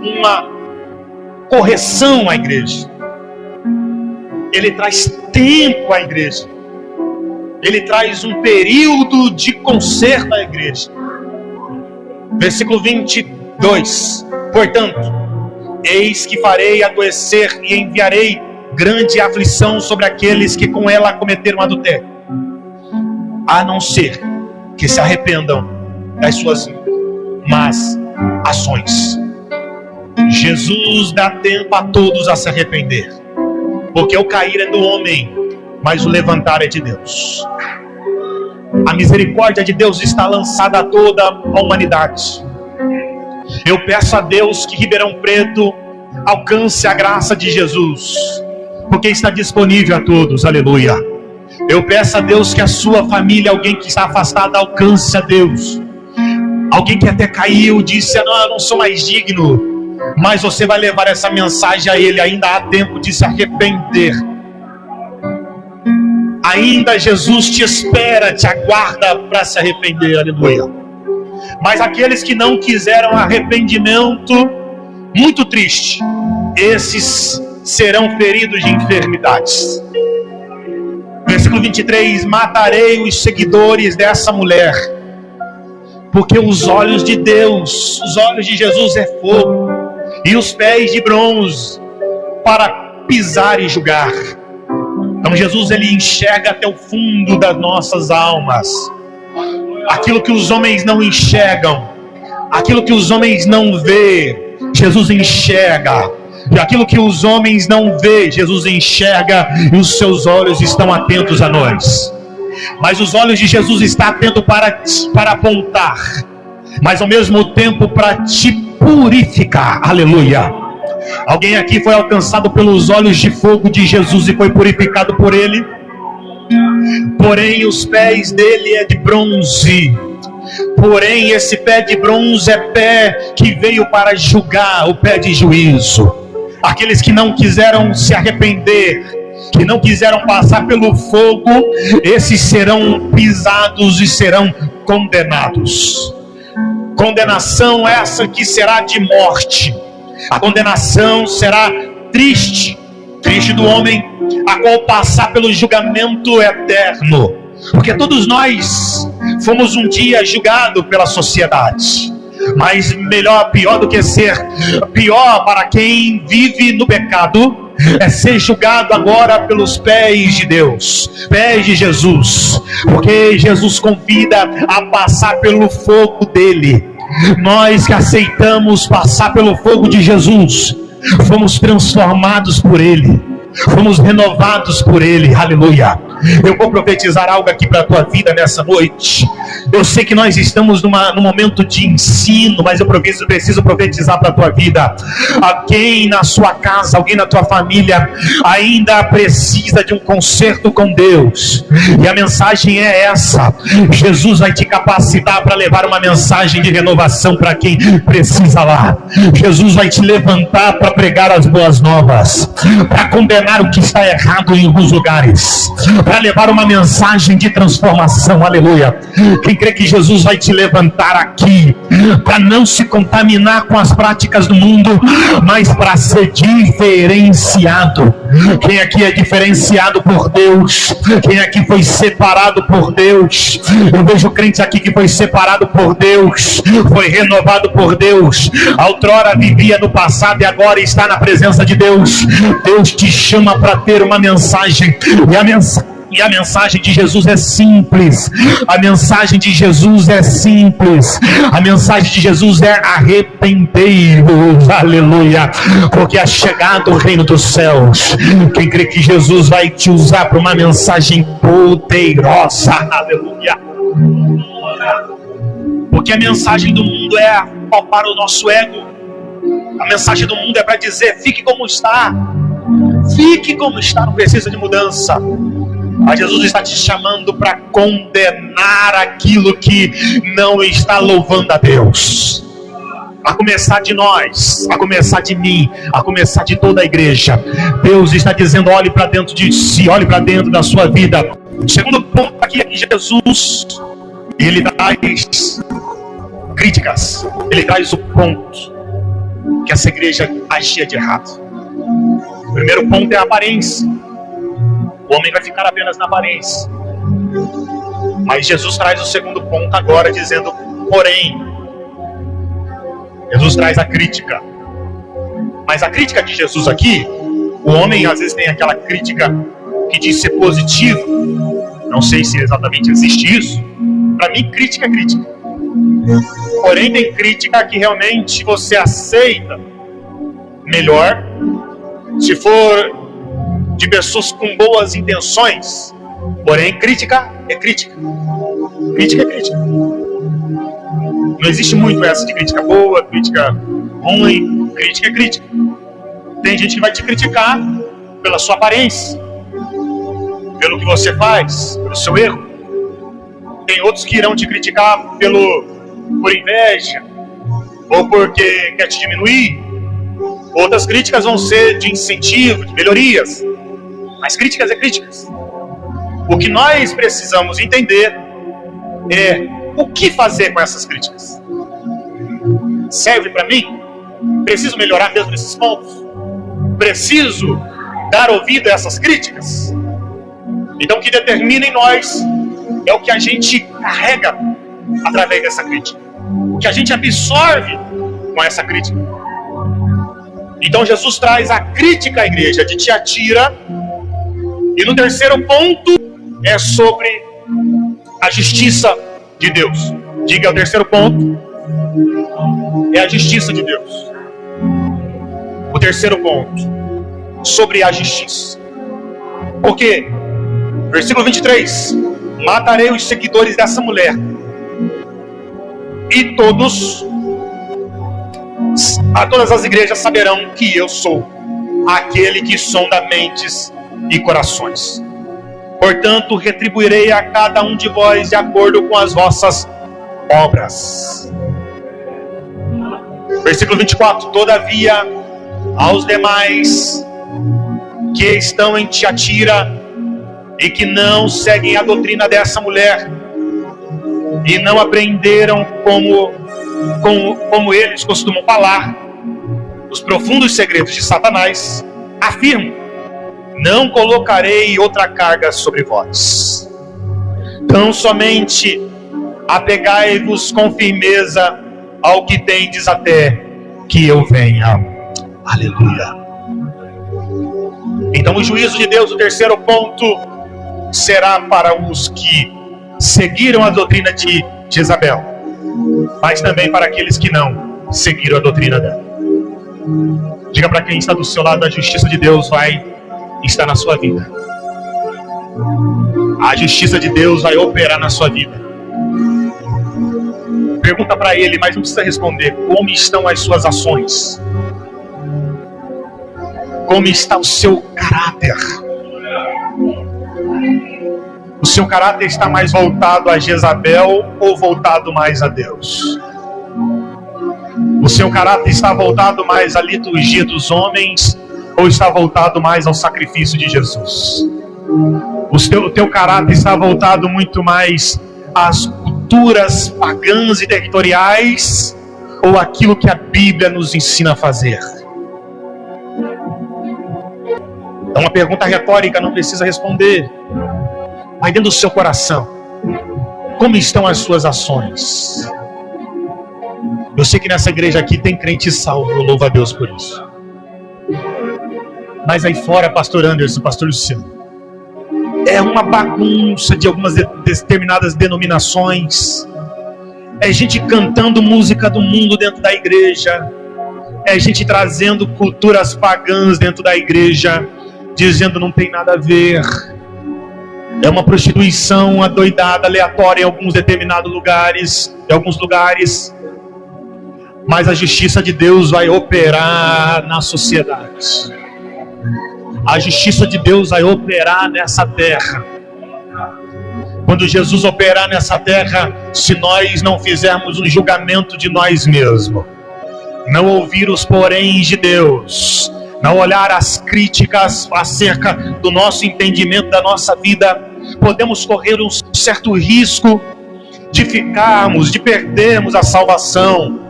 uma correção à igreja. Ele traz tempo à igreja. Ele traz um período de conserto à igreja. Versículo 22. Portanto, eis que farei adoecer e enviarei grande aflição sobre aqueles que com ela cometeram adultério, a não ser que se arrependam das suas más ações. Jesus dá tempo a todos a se arrepender, porque o cair é do homem, mas o levantar é de Deus. A misericórdia de Deus está lançada a toda a humanidade. Eu peço a Deus que Ribeirão Preto alcance a graça de Jesus, porque está disponível a todos, aleluia. Eu peço a Deus que a sua família, alguém que está afastado, alcance a Deus. Alguém que até caiu, disse, não, eu não sou mais digno, mas você vai levar essa mensagem a ele. Ainda há tempo de se arrepender. Ainda Jesus te espera, te aguarda para se arrepender, aleluia. Mas aqueles que não quiseram arrependimento, muito triste, esses serão feridos de enfermidades. Versículo 23, matarei os seguidores dessa mulher, porque os olhos de Deus, os olhos de Jesus é fogo, e os pés de bronze, para pisar e julgar. Então Jesus, ele enxerga até o fundo das nossas almas, aquilo que os homens não enxergam, aquilo que os homens não vê, Jesus enxerga. E aquilo que os homens não vê, Jesus enxerga, e os seus olhos estão atentos a nós. Mas os olhos de Jesus estão atentos para apontar, mas ao mesmo tempo para te purificar, aleluia. Alguém aqui foi alcançado pelos olhos de fogo de Jesus e foi purificado por ele? Porém os pés dele é de bronze. Porém esse pé de bronze é pé que veio para julgar, o pé de juízo. Aqueles que não quiseram se arrepender, que não quiseram passar pelo fogo, esses serão pisados e serão condenados. Condenação essa que será de morte. A condenação será triste, triste do homem, a qual passar pelo julgamento eterno. Porque todos nós fomos um dia julgados pela sociedade. Mas pior do que ser pior para quem vive no pecado, é ser julgado agora pelos pés de Deus, pés de Jesus, porque Jesus convida a passar pelo fogo dele. Nós que aceitamos passar pelo fogo de Jesus, fomos transformados por ele, fomos renovados por ele, aleluia. Eu vou profetizar algo aqui para a tua vida nessa noite. Eu sei que nós estamos num momento de ensino, mas eu preciso profetizar para a tua vida. Alguém na sua casa, alguém na tua família ainda precisa de um conserto com Deus, e a mensagem é essa. Jesus vai te capacitar para levar uma mensagem de renovação para quem precisa lá. Jesus vai te levantar para pregar as boas novas, para condenar o que está errado em alguns lugares, para levar uma mensagem de transformação, aleluia. Quem crê que Jesus vai te levantar aqui para não se contaminar com as práticas do mundo, mas para ser diferenciado. Quem aqui é diferenciado por Deus? Quem aqui foi separado por Deus? Eu vejo crente aqui que foi separado por Deus, foi renovado por Deus. Outrora vivia no passado e agora está na presença de Deus. Deus te chama para ter uma mensagem, e a mensagem de Jesus é simples. A mensagem de Jesus é simples. A mensagem de Jesus é arrependei-vos, aleluia, porque é chegado o reino dos céus. Quem crê que Jesus vai te usar para uma mensagem poderosa, aleluia. Porque a mensagem do mundo é para o nosso ego. A mensagem do mundo é para dizer, fique como está. Fique como está, não precisa de mudança. Mas Jesus está te chamando para condenar aquilo que não está louvando a Deus. A começar de nós, a começar de mim, a começar de toda a igreja. Deus está dizendo, olhe para dentro de si, olhe para dentro da sua vida. O segundo ponto aqui é que Jesus, ele traz críticas. Ele traz o ponto que essa igreja agia de errado. O primeiro ponto é a aparência. O homem vai ficar apenas na aparência. Mas Jesus traz o segundo ponto agora, dizendo, porém, Jesus traz a crítica. Mas a crítica de Jesus aqui, o homem às vezes tem aquela crítica que diz ser positivo. Não sei se exatamente existe isso. Para mim, crítica é crítica. Porém, tem crítica que realmente você aceita melhor se for de pessoas com boas intenções. Porém, crítica é crítica. Crítica é crítica. Não existe muito essa de crítica boa, crítica ruim. Crítica é crítica. Tem gente que vai te criticar pela sua aparência, pelo que você faz, pelo seu erro. Tem outros que irão te criticar por inveja, ou porque quer te diminuir. Outras críticas vão ser de incentivo, de melhorias. Mas críticas é críticas. O que nós precisamos entender é o que fazer com essas críticas. Serve para mim? Preciso melhorar mesmo nesses pontos? Preciso dar ouvido a essas críticas? Então o que determina em nós é o que a gente carrega através dessa crítica, o que a gente absorve com essa crítica. Então Jesus traz a crítica à igreja de Tiatira, e no terceiro ponto é sobre a justiça de Deus. Diga, o terceiro ponto é a justiça de Deus. O terceiro ponto, sobre a justiça. Porque, versículo 23, matarei os seguidores dessa mulher, e todas as igrejas saberão que eu sou aquele que sonda mentes e corações. Portanto, retribuirei a cada um de vós de acordo com as vossas obras. Versículo 24, todavia, aos demais que estão em Tiatira e que não seguem a doutrina dessa mulher e não aprenderam como eles costumam falar os profundos segredos de Satanás, afirmo: não colocarei outra carga sobre vós. Tão somente apegai-vos com firmeza ao que tendes até que eu venha. Aleluia. Então o juízo de Deus, o terceiro ponto, será para os que seguiram a doutrina de Jezabel, mas também para aqueles que não seguiram a doutrina dela. Diga para quem está do seu lado: a justiça de Deus vai estar na sua vida. A justiça de Deus vai operar na sua vida. Pergunta para ele, mas não precisa responder: como estão as suas ações? Como está o seu caráter? O seu caráter está mais voltado a Jezabel ou voltado mais a Deus? O seu caráter está voltado mais à liturgia dos homens ou está voltado mais ao sacrifício de Jesus? O teu caráter está voltado muito mais às culturas pagãs e territoriais ou aquilo que a Bíblia nos ensina a fazer? É uma pergunta retórica, não precisa responder. Mas dentro do seu coração, como estão as suas ações? Eu sei que nessa igreja aqui tem crente salvo, eu louvo a Deus por isso. Mas aí fora, pastor Anderson, pastor Luciano, é uma bagunça de algumas determinadas denominações. É gente cantando música do mundo dentro da igreja. É gente trazendo culturas pagãs dentro da igreja, dizendo não tem nada a ver. É uma prostituição adoidada, aleatória em alguns determinados lugares, em alguns lugares. Mas a justiça de Deus vai operar na sociedade. A justiça de Deus vai operar nessa terra. Quando Jesus operar nessa terra, se nós não fizermos um julgamento de nós mesmos, não ouvir os poréns de Deus, não olhar as críticas acerca do nosso entendimento da nossa vida, podemos correr um certo risco de perdermos a salvação.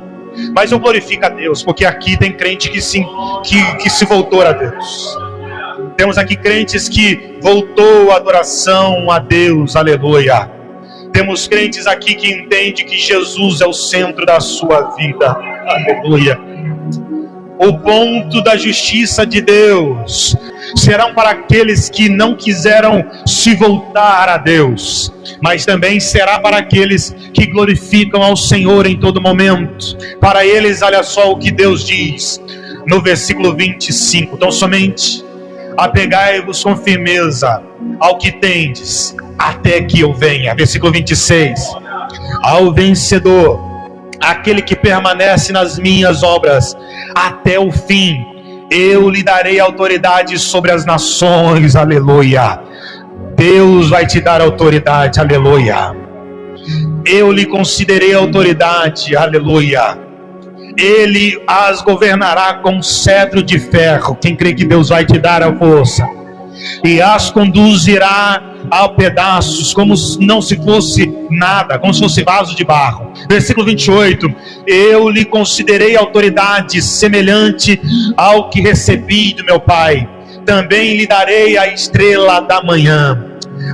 Mas eu glorifico a Deus, porque aqui tem crente que se voltou a Deus. Temos aqui crentes que voltou a adoração a Deus, aleluia. Temos crentes aqui que entendem que Jesus é o centro da sua vida, aleluia. O ponto da justiça de Deus serão para aqueles que não quiseram se voltar a Deus, mas também será para aqueles que glorificam ao Senhor em todo momento. Para eles, olha só o que Deus diz no versículo 25: então somente apegai-vos com firmeza ao que tendes, até que eu venha. Versículo 26: ao vencedor aquele que permanece nas minhas obras até o fim, eu lhe darei autoridade sobre as nações, aleluia. Deus vai te dar autoridade, aleluia. Eu lhe concederei autoridade, aleluia. Ele as governará com cetro de ferro. Quem crê que Deus vai te dar a força? E as conduzirá a pedaços, como não se fosse nada, como se fosse vaso de barro. Versículo 28. Eu lhe concederei autoridade semelhante ao que recebi do meu Pai. Também lhe darei a estrela da manhã.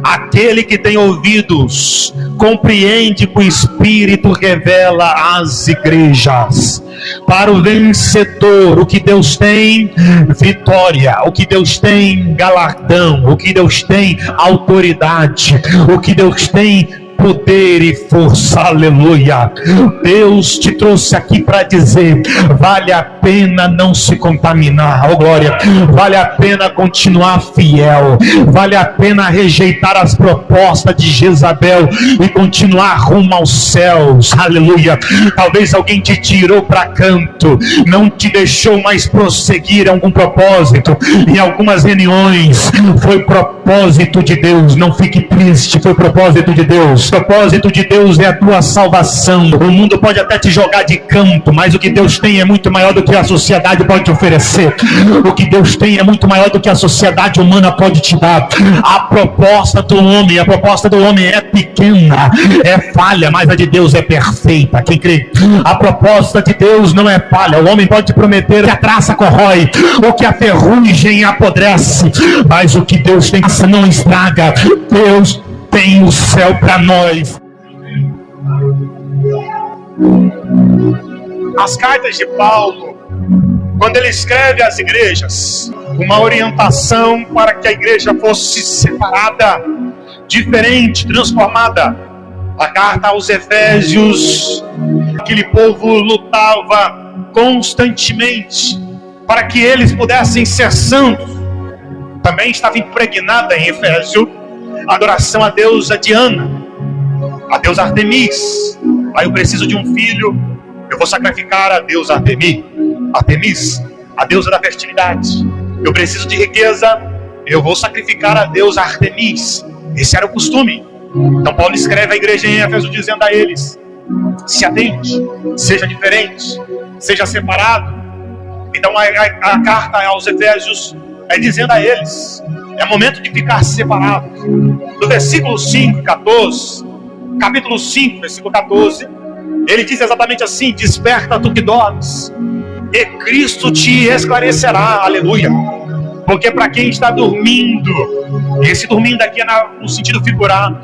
Aquele que tem ouvidos, compreende que o Espírito revela às igrejas. Para o vencedor, o que Deus tem, vitória. O que Deus tem, galardão. O que Deus tem, autoridade. O que Deus tem, poder e força, aleluia. Deus te trouxe aqui para dizer: vale a pena não se contaminar, oh glória, vale a pena continuar fiel, vale a pena rejeitar as propostas de Jezabel e continuar rumo aos céus, aleluia. Talvez alguém te tirou para canto, não te deixou mais prosseguir em algum propósito, em algumas reuniões, foi propósito de Deus. Não fique triste, foi propósito de Deus. O propósito de Deus é a tua salvação. O mundo pode até te jogar de canto, mas o que Deus tem é muito maior do que a sociedade pode te oferecer. O que Deus tem é muito maior do que a sociedade humana pode te dar. A proposta do homem é pequena, é falha, mas a de Deus é perfeita. Quem crê? A proposta de Deus não é falha. O homem pode te prometer que a traça corrói, ou que a ferrugem apodrece, mas o que Deus tem não estraga. Deus tem o céu para nós. As cartas de Paulo, quando ele escreve às igrejas, uma orientação para que a igreja fosse separada, diferente, transformada. A carta aos Efésios, aquele povo lutava constantemente para que eles pudessem ser santos. Também estava impregnada em Efésio a adoração à deusa Diana, a deusa Artemis. Aí eu preciso de um filho, eu vou sacrificar a deusa Artemis, a deusa da fertilidade. Eu preciso de riqueza, eu vou sacrificar a deusa Artemis. Esse era o costume. Então Paulo escreve à igreja em Éfeso dizendo a eles: se atente, seja diferente, seja separado. Então a carta aos Efésios é dizendo a eles: é momento de ficar separado. No versículo 5 e 14, capítulo 5, versículo 14, ele diz exatamente assim: desperta tu que dormes, e Cristo te esclarecerá, aleluia. Porque para quem está dormindo, esse dormindo aqui é no sentido figurado,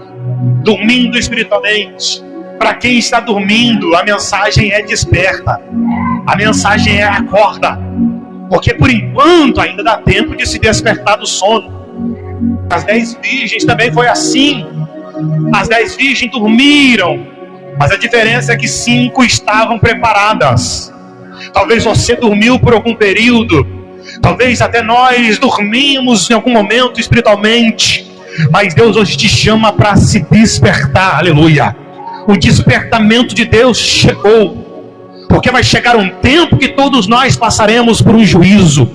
dormindo espiritualmente, para quem está dormindo, a mensagem é desperta, a mensagem é acorda, porque por enquanto ainda dá tempo de se despertar do sono. As 10 virgens também foi assim. As 10 virgens dormiram, mas a diferença é que 5 estavam preparadas. Talvez você dormiu por algum período, talvez até nós dormimos em algum momento espiritualmente, mas Deus hoje te chama para se despertar, aleluia. O despertamento de Deus chegou, porque vai chegar um tempo que todos nós passaremos por um juízo,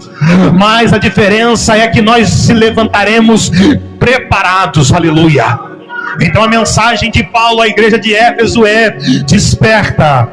mas a diferença é que nós se levantaremos preparados, aleluia. Então a mensagem de Paulo à igreja de Éfeso é: desperta,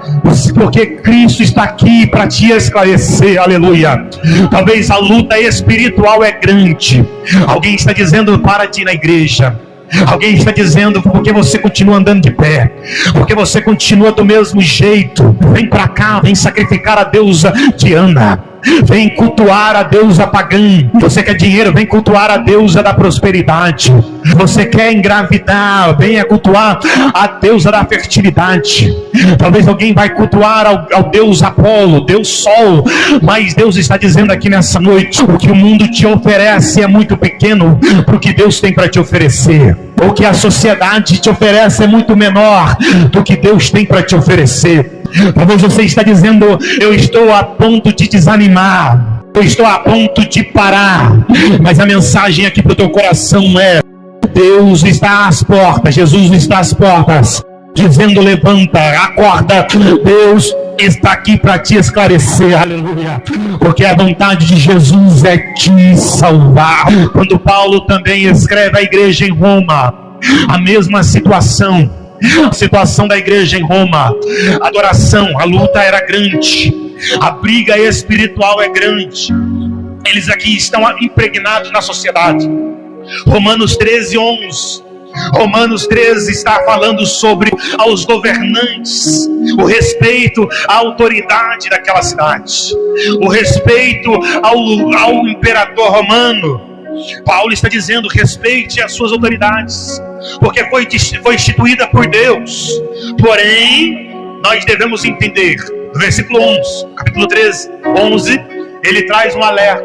porque Cristo está aqui para te esclarecer, aleluia. Talvez a luta espiritual é grande. Alguém está dizendo: para de ir na igreja. Alguém está dizendo: porque você continua andando de pé, porque você continua do mesmo jeito. Vem para cá, vem sacrificar a deusa Diana, vem cultuar a deusa pagã. Você quer dinheiro? Vem cultuar a deusa da prosperidade. Você quer engravidar? Venha cultuar a deusa da fertilidade. Talvez alguém vai cultuar ao deus Apolo, deus Sol, mas Deus está dizendo aqui nessa noite: o que o mundo te oferece é muito pequeno para o que Deus tem para te oferecer. O que a sociedade te oferece é muito menor do que Deus tem para te oferecer. Talvez você está dizendo: eu estou a ponto de desanimar, eu estou a ponto de parar. Mas a mensagem aqui para o teu coração é: Deus está às portas, Jesus está às portas. dizendo: levanta, acorda, Deus está aqui para te esclarecer, aleluia, porque a vontade de Jesus é te salvar. Quando Paulo também escreve à igreja em Roma, a mesma situação, a situação da igreja em Roma, a adoração, a luta era grande, a briga espiritual é grande, eles aqui estão impregnados na sociedade. Romanos 13:11, Romanos 13 está falando sobre aos governantes, o respeito à autoridade daquela cidade, o respeito ao imperador romano. Paulo está dizendo: respeite as suas autoridades, porque foi instituída por Deus. Porém, nós devemos entender, no versículo 11, capítulo 11, ele traz um alerta,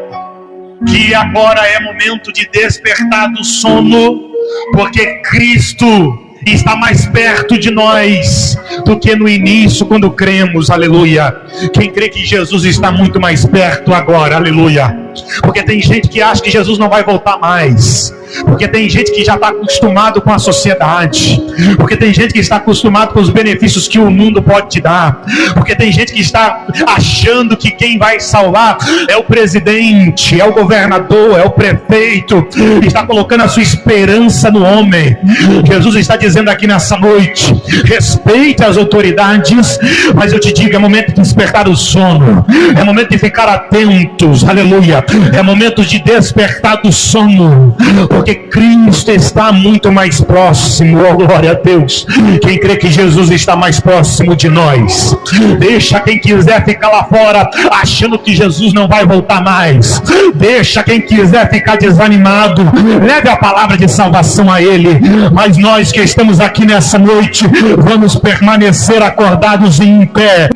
que agora é momento de despertar do sono, porque Cristo está mais perto de nós do que no início, quando cremos, aleluia. Quem crê que Jesus está muito mais perto agora, aleluia. Porque tem gente que acha que Jesus não vai voltar mais, porque tem gente que já está acostumado com a sociedade, porque tem gente que está acostumado com os benefícios que o mundo pode te dar, porque tem gente que está achando que quem vai salvar é o presidente, é o governador, é o prefeito, está colocando a sua esperança no homem. Jesus está dizendo aqui nessa noite: respeite as autoridades, mas eu te digo, é momento de despertar o sono, é momento de ficar atentos, aleluia, é momento de despertar do sono, porque Cristo está muito mais próximo. Oh, glória a Deus. Quem crê que Jesus está mais próximo de nós, deixa quem quiser ficar lá fora achando que Jesus não vai voltar mais, deixa quem quiser ficar desanimado, leve a palavra de salvação a Ele, mas nós que estamos aqui nessa noite, vamos permanecer acordados em pé.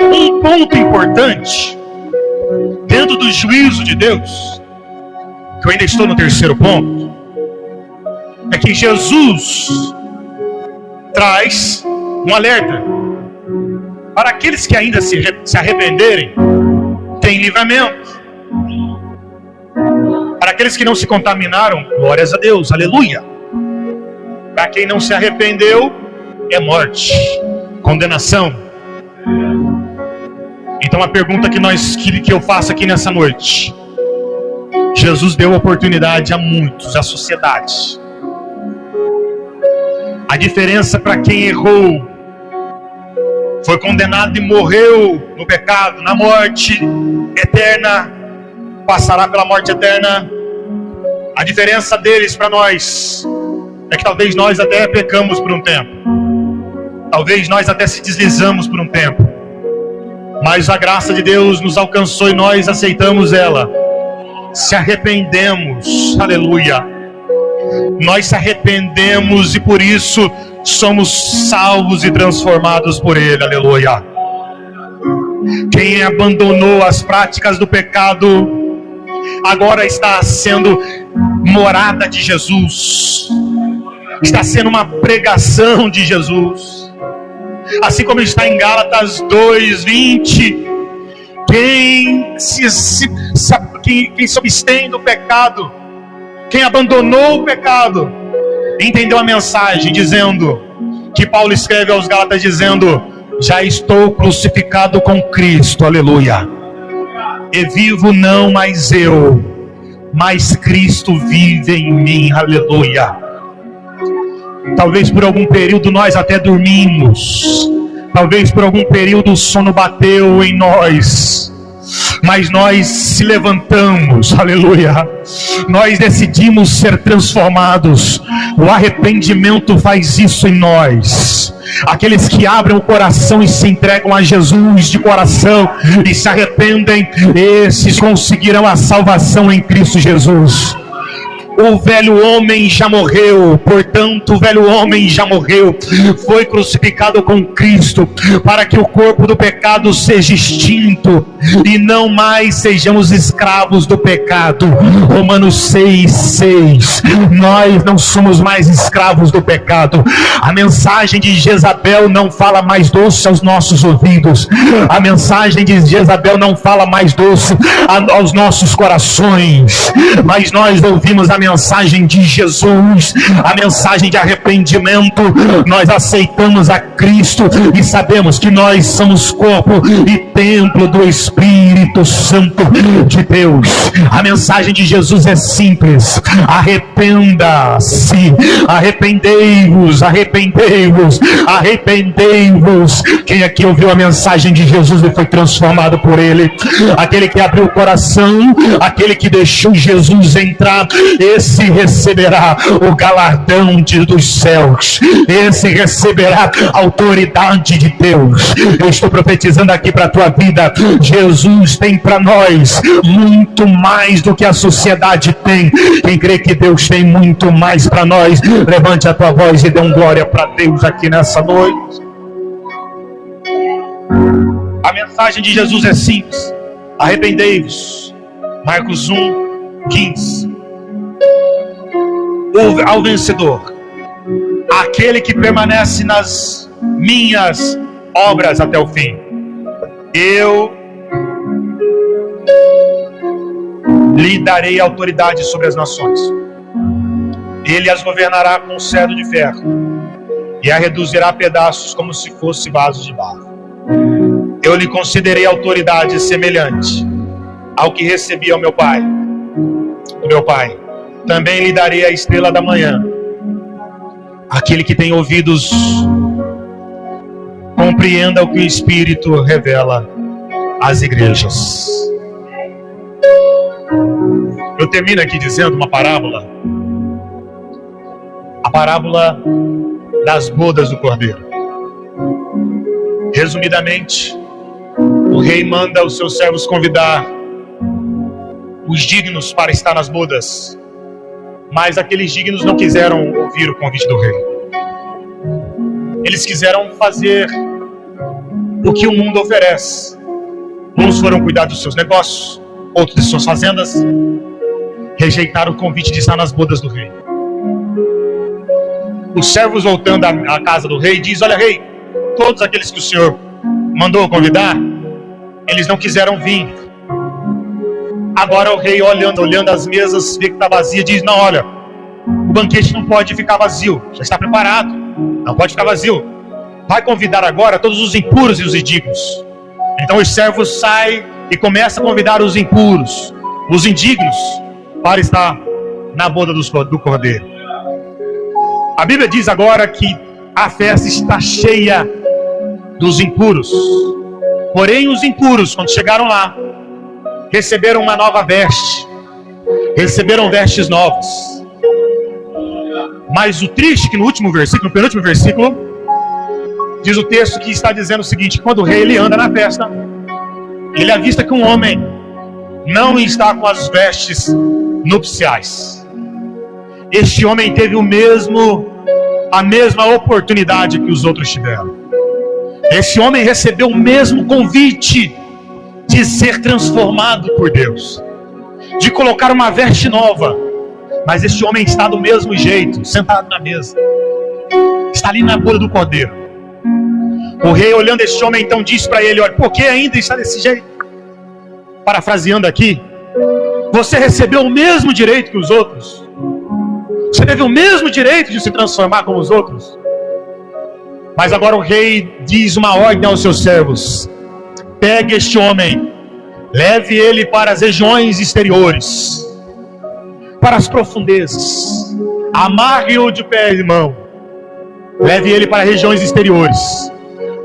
Um ponto importante dentro do juízo de Deus, que eu ainda estou no terceiro ponto, é que Jesus traz um alerta para aqueles que ainda se arrependerem. Tem livramento. Para aqueles que não se contaminaram, glórias a Deus, aleluia. Para quem não se arrependeu, é morte, condenação. Então a pergunta que eu faço aqui nessa noite: Jesus deu oportunidade a muitos, à sociedade. A diferença para quem errou, foi condenado e morreu no pecado, na morte eterna, passará pela morte eterna. A diferença deles para nós é que talvez nós até pecamos por um tempo, talvez nós até se deslizamos por um tempo, mas a graça de Deus nos alcançou e nós aceitamos ela, se arrependemos, aleluia. Nós se arrependemos e por isso somos salvos e transformados por Ele, aleluia. Quem abandonou as práticas do pecado, agora está sendo morada de Jesus, está sendo uma pregação de Jesus, assim como está em Gálatas 2:20. Quem se abstém do pecado, quem abandonou o pecado, entendeu a mensagem dizendo, que Paulo escreve aos Gálatas dizendo: já estou crucificado com Cristo, aleluia. E vivo não mais eu, mas Cristo vive em mim, aleluia. Talvez por algum período nós até dormimos, talvez por algum período o sono bateu em nós, mas nós se levantamos, aleluia. Nós decidimos ser transformados. O arrependimento faz isso em nós. Aqueles que abrem o coração e se entregam a Jesus de coração e se arrependem, esses conseguirão a salvação em Cristo Jesus. O velho homem já morreu, portanto o velho homem já morreu, foi crucificado com Cristo, para que o corpo do pecado seja extinto e não mais sejamos escravos do pecado. Romanos 6:6. Nós não somos mais escravos do pecado. A mensagem de Jezabel não fala mais doce aos nossos ouvidos, a mensagem de Jezabel não fala mais doce aos nossos corações, mas nós ouvimos a mensagem de Jesus, a mensagem de arrependimento. Nós aceitamos a Cristo e sabemos que nós somos corpo e templo do Espírito Santo de Deus. A mensagem de Jesus é simples: arrependa-se, arrependei-vos, arrependei-vos, arrependei-vos. Quem aqui ouviu a mensagem de Jesus e foi transformado por ele? Aquele que abriu o coração, aquele que deixou Jesus entrar, esse receberá o galardão dos céus, esse receberá a autoridade de Deus. Eu estou profetizando aqui para a tua vida: Jesus tem para nós muito mais do que a sociedade tem. Quem crê que Deus tem muito mais para nós, levante a tua voz e dê um glória para Deus aqui nessa noite. A mensagem de Jesus é simples: arrependei-vos. Marcos 1:15. Ao vencedor, aquele que permanece nas minhas obras até o fim, eu lhe darei autoridade sobre as nações. Ele as governará com um cetro de ferro e a reduzirá a pedaços como se fosse vasos de barro. Eu lhe concederei autoridade semelhante ao que recebi do meu Pai. Também lhe darei a estrela da manhã. Aquele que tem ouvidos, compreenda o que o Espírito revela às igrejas. Eu termino aqui dizendo uma parábola. A parábola das bodas do Cordeiro. Resumidamente, o rei manda os seus servos convidar os dignos para estar nas bodas, mas aqueles dignos não quiseram ouvir o convite do rei. Eles quiseram fazer o que o mundo oferece. Uns foram cuidar dos seus negócios, outros de suas fazendas. Rejeitaram o convite de estar nas bodas do rei. Os servos, voltando à casa do rei, diz: olha, rei, todos aqueles que o senhor mandou convidar, eles não quiseram vir. Agora o rei, olhando as mesas, vê que está vazia, diz: não, olha, o banquete não pode ficar vazio, já está preparado, não pode ficar vazio. Vai convidar agora todos os impuros e os indignos. Então os servos saem e começam a convidar os impuros, os indignos, para estar na boda do Cordeiro. A Bíblia diz agora que a festa está cheia dos impuros. Porém os impuros, quando chegaram lá, receberam uma nova veste, receberam vestes novas. Mas o triste é que no último versículo, no penúltimo versículo, diz o texto que está dizendo o seguinte: quando o rei ele anda na festa, ele avista que um homem não está com as vestes nupciais. Este homem teve a mesma oportunidade que os outros tiveram. Esse homem recebeu o mesmo convite de ser transformado por Deus, de colocar uma veste nova. Mas este homem está do mesmo jeito, sentado na mesa, está ali na boda do Cordeiro. O rei, olhando este homem, então diz para ele: olha, por que ainda está desse jeito? Parafraseando aqui, você recebeu o mesmo direito que os outros. Você teve o mesmo direito de se transformar como os outros. Mas agora o rei diz uma ordem aos seus servos: pegue este homem, leve ele para as regiões exteriores, para as profundezas, amarre-o de pé e mão, leve ele para regiões exteriores,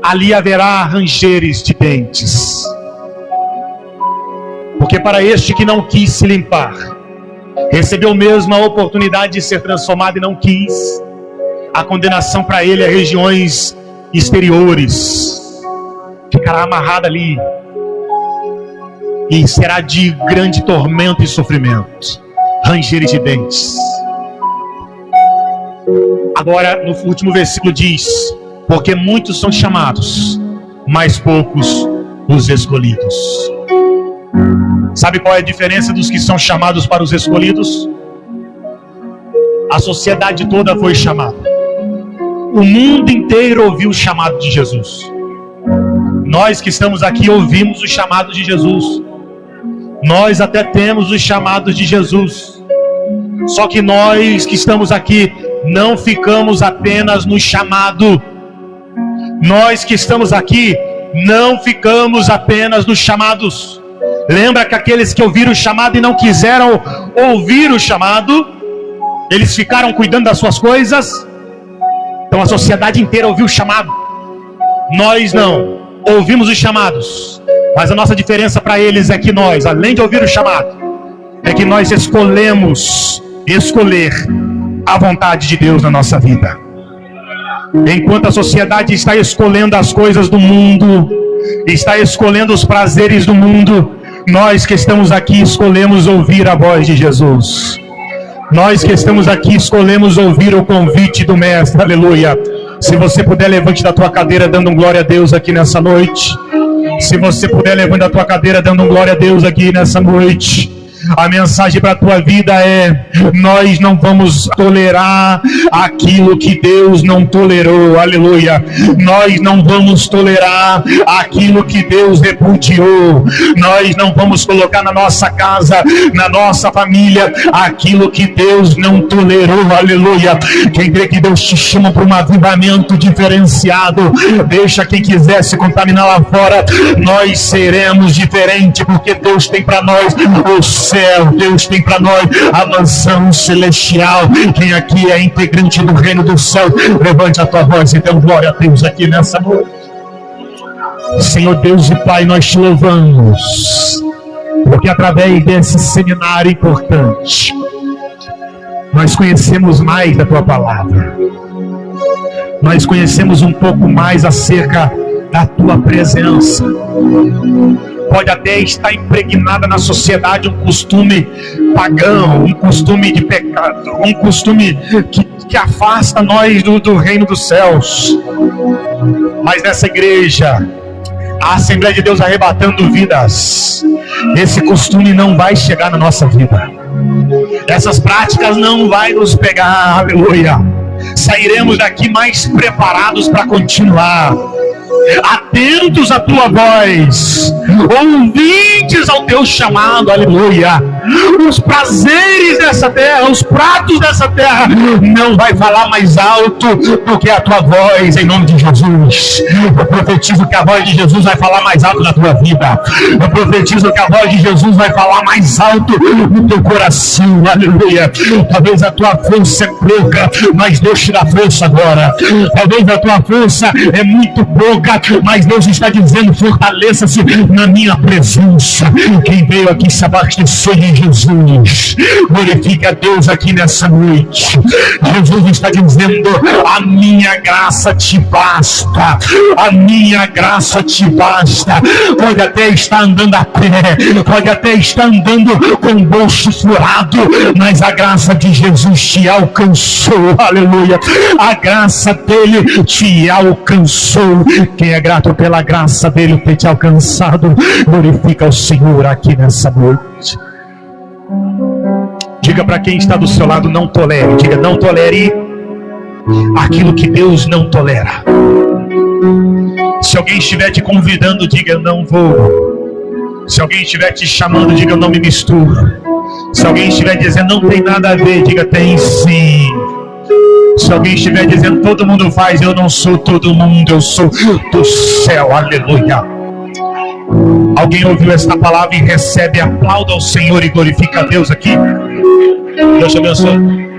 ali haverá rangeres de dentes. Porque para este que não quis se limpar, recebeu mesmo a oportunidade de ser transformado e não quis, a condenação para ele é regiões exteriores, ficará amarrado ali e será de grande tormento e sofrimento, rangeres de dentes. Agora no último versículo diz: porque muitos são chamados, mas poucos os escolhidos. Sabe qual é a diferença dos que são chamados para os escolhidos? A sociedade toda foi chamada. O mundo inteiro ouviu o chamado de Jesus. Nós que estamos aqui ouvimos o chamado de Jesus. Nós até temos os chamados de Jesus. Só que nós que estamos aqui não ficamos apenas no chamado. Nós que estamos aqui não ficamos apenas nos chamados. Lembra que aqueles que ouviram o chamado e não quiseram ouvir o chamado, eles ficaram cuidando das suas coisas? Então a sociedade inteira ouviu o chamado. Nós não ouvimos os chamados, mas a nossa diferença para eles é que nós, além de ouvir o chamado, é que nós escolher a vontade de Deus na nossa vida. Enquanto a sociedade está escolhendo as coisas do mundo, está escolhendo os prazeres do mundo, nós que estamos aqui escolhemos ouvir a voz de Jesus. Nós que estamos aqui escolhemos ouvir o convite do Mestre. Aleluia. Se você puder, levante da tua cadeira dando um glória a Deus aqui nessa noite. Se você puder, levante da tua cadeira dando um glória a Deus aqui nessa noite. A mensagem para a tua vida é: nós não vamos tolerar aquilo que Deus não tolerou. Aleluia. Nós não vamos tolerar aquilo que Deus repudiou. Nós não vamos colocar na nossa casa, na nossa família, aquilo que Deus não tolerou. Aleluia. Quem crê que Deus te chama para um avivamento diferenciado, deixa quem quiser se contaminar lá fora. Nós seremos diferentes, porque Deus tem para nós o céu. Deus tem para nós a mansão celestial. Quem aqui é integrante do reino do céu, levante a tua voz e dê glória a Deus aqui nessa noite. Senhor Deus e Pai, nós te louvamos, porque através desse seminário importante, nós conhecemos mais da tua palavra. Nós conhecemos um pouco mais acerca da tua presença. Pode até estar impregnada na sociedade um costume pagão, um costume de pecado, um costume que afasta nós do reino dos céus. Mas nessa igreja, a Assembleia de Deus arrebatando vidas, esse costume não vai chegar na nossa vida. Essas práticas não vai nos pegar. Aleluia. Sairemos daqui mais preparados para continuar, atentos à tua voz, ouvintes ao teu chamado. Aleluia. Os prazeres dessa terra, os pratos dessa terra, não vai falar mais alto do que a tua voz, em nome de Jesus. Eu profetizo que a voz de Jesus vai falar mais alto na tua vida. Eu profetizo que a voz de Jesus vai falar mais alto no teu coração. Aleluia. Talvez a tua força é pouca, mas Deus te dá força agora. Talvez a tua força é muito pouca, mas Deus está dizendo: fortaleça-se na minha presença. Quem veio aqui se abastecer de Jesus, glorifique a Deus aqui nessa noite. Jesus está dizendo: a minha graça te basta. A minha graça te basta. Pode até estar andando a pé, pode até estar andando com o bolso furado, mas a graça de Jesus te alcançou. Aleluia. A graça dele te alcançou. Quem é grato pela graça dele ter te alcançado, glorifica o Senhor aqui nessa noite. Diga para quem está do seu lado: não tolere. Diga: não tolere aquilo que Deus não tolera. Se alguém estiver te convidando, diga: eu não vou. Se alguém estiver te chamando, diga: eu não me misturo. Se alguém estiver dizendo: não tem nada a ver, diga: tem sim. Se alguém estiver dizendo: todo mundo faz, eu não sou todo mundo, eu sou do céu. Aleluia. Alguém ouviu esta palavra e recebe? Aplauda ao Senhor e glorifica a Deus aqui. Deus te abençoe.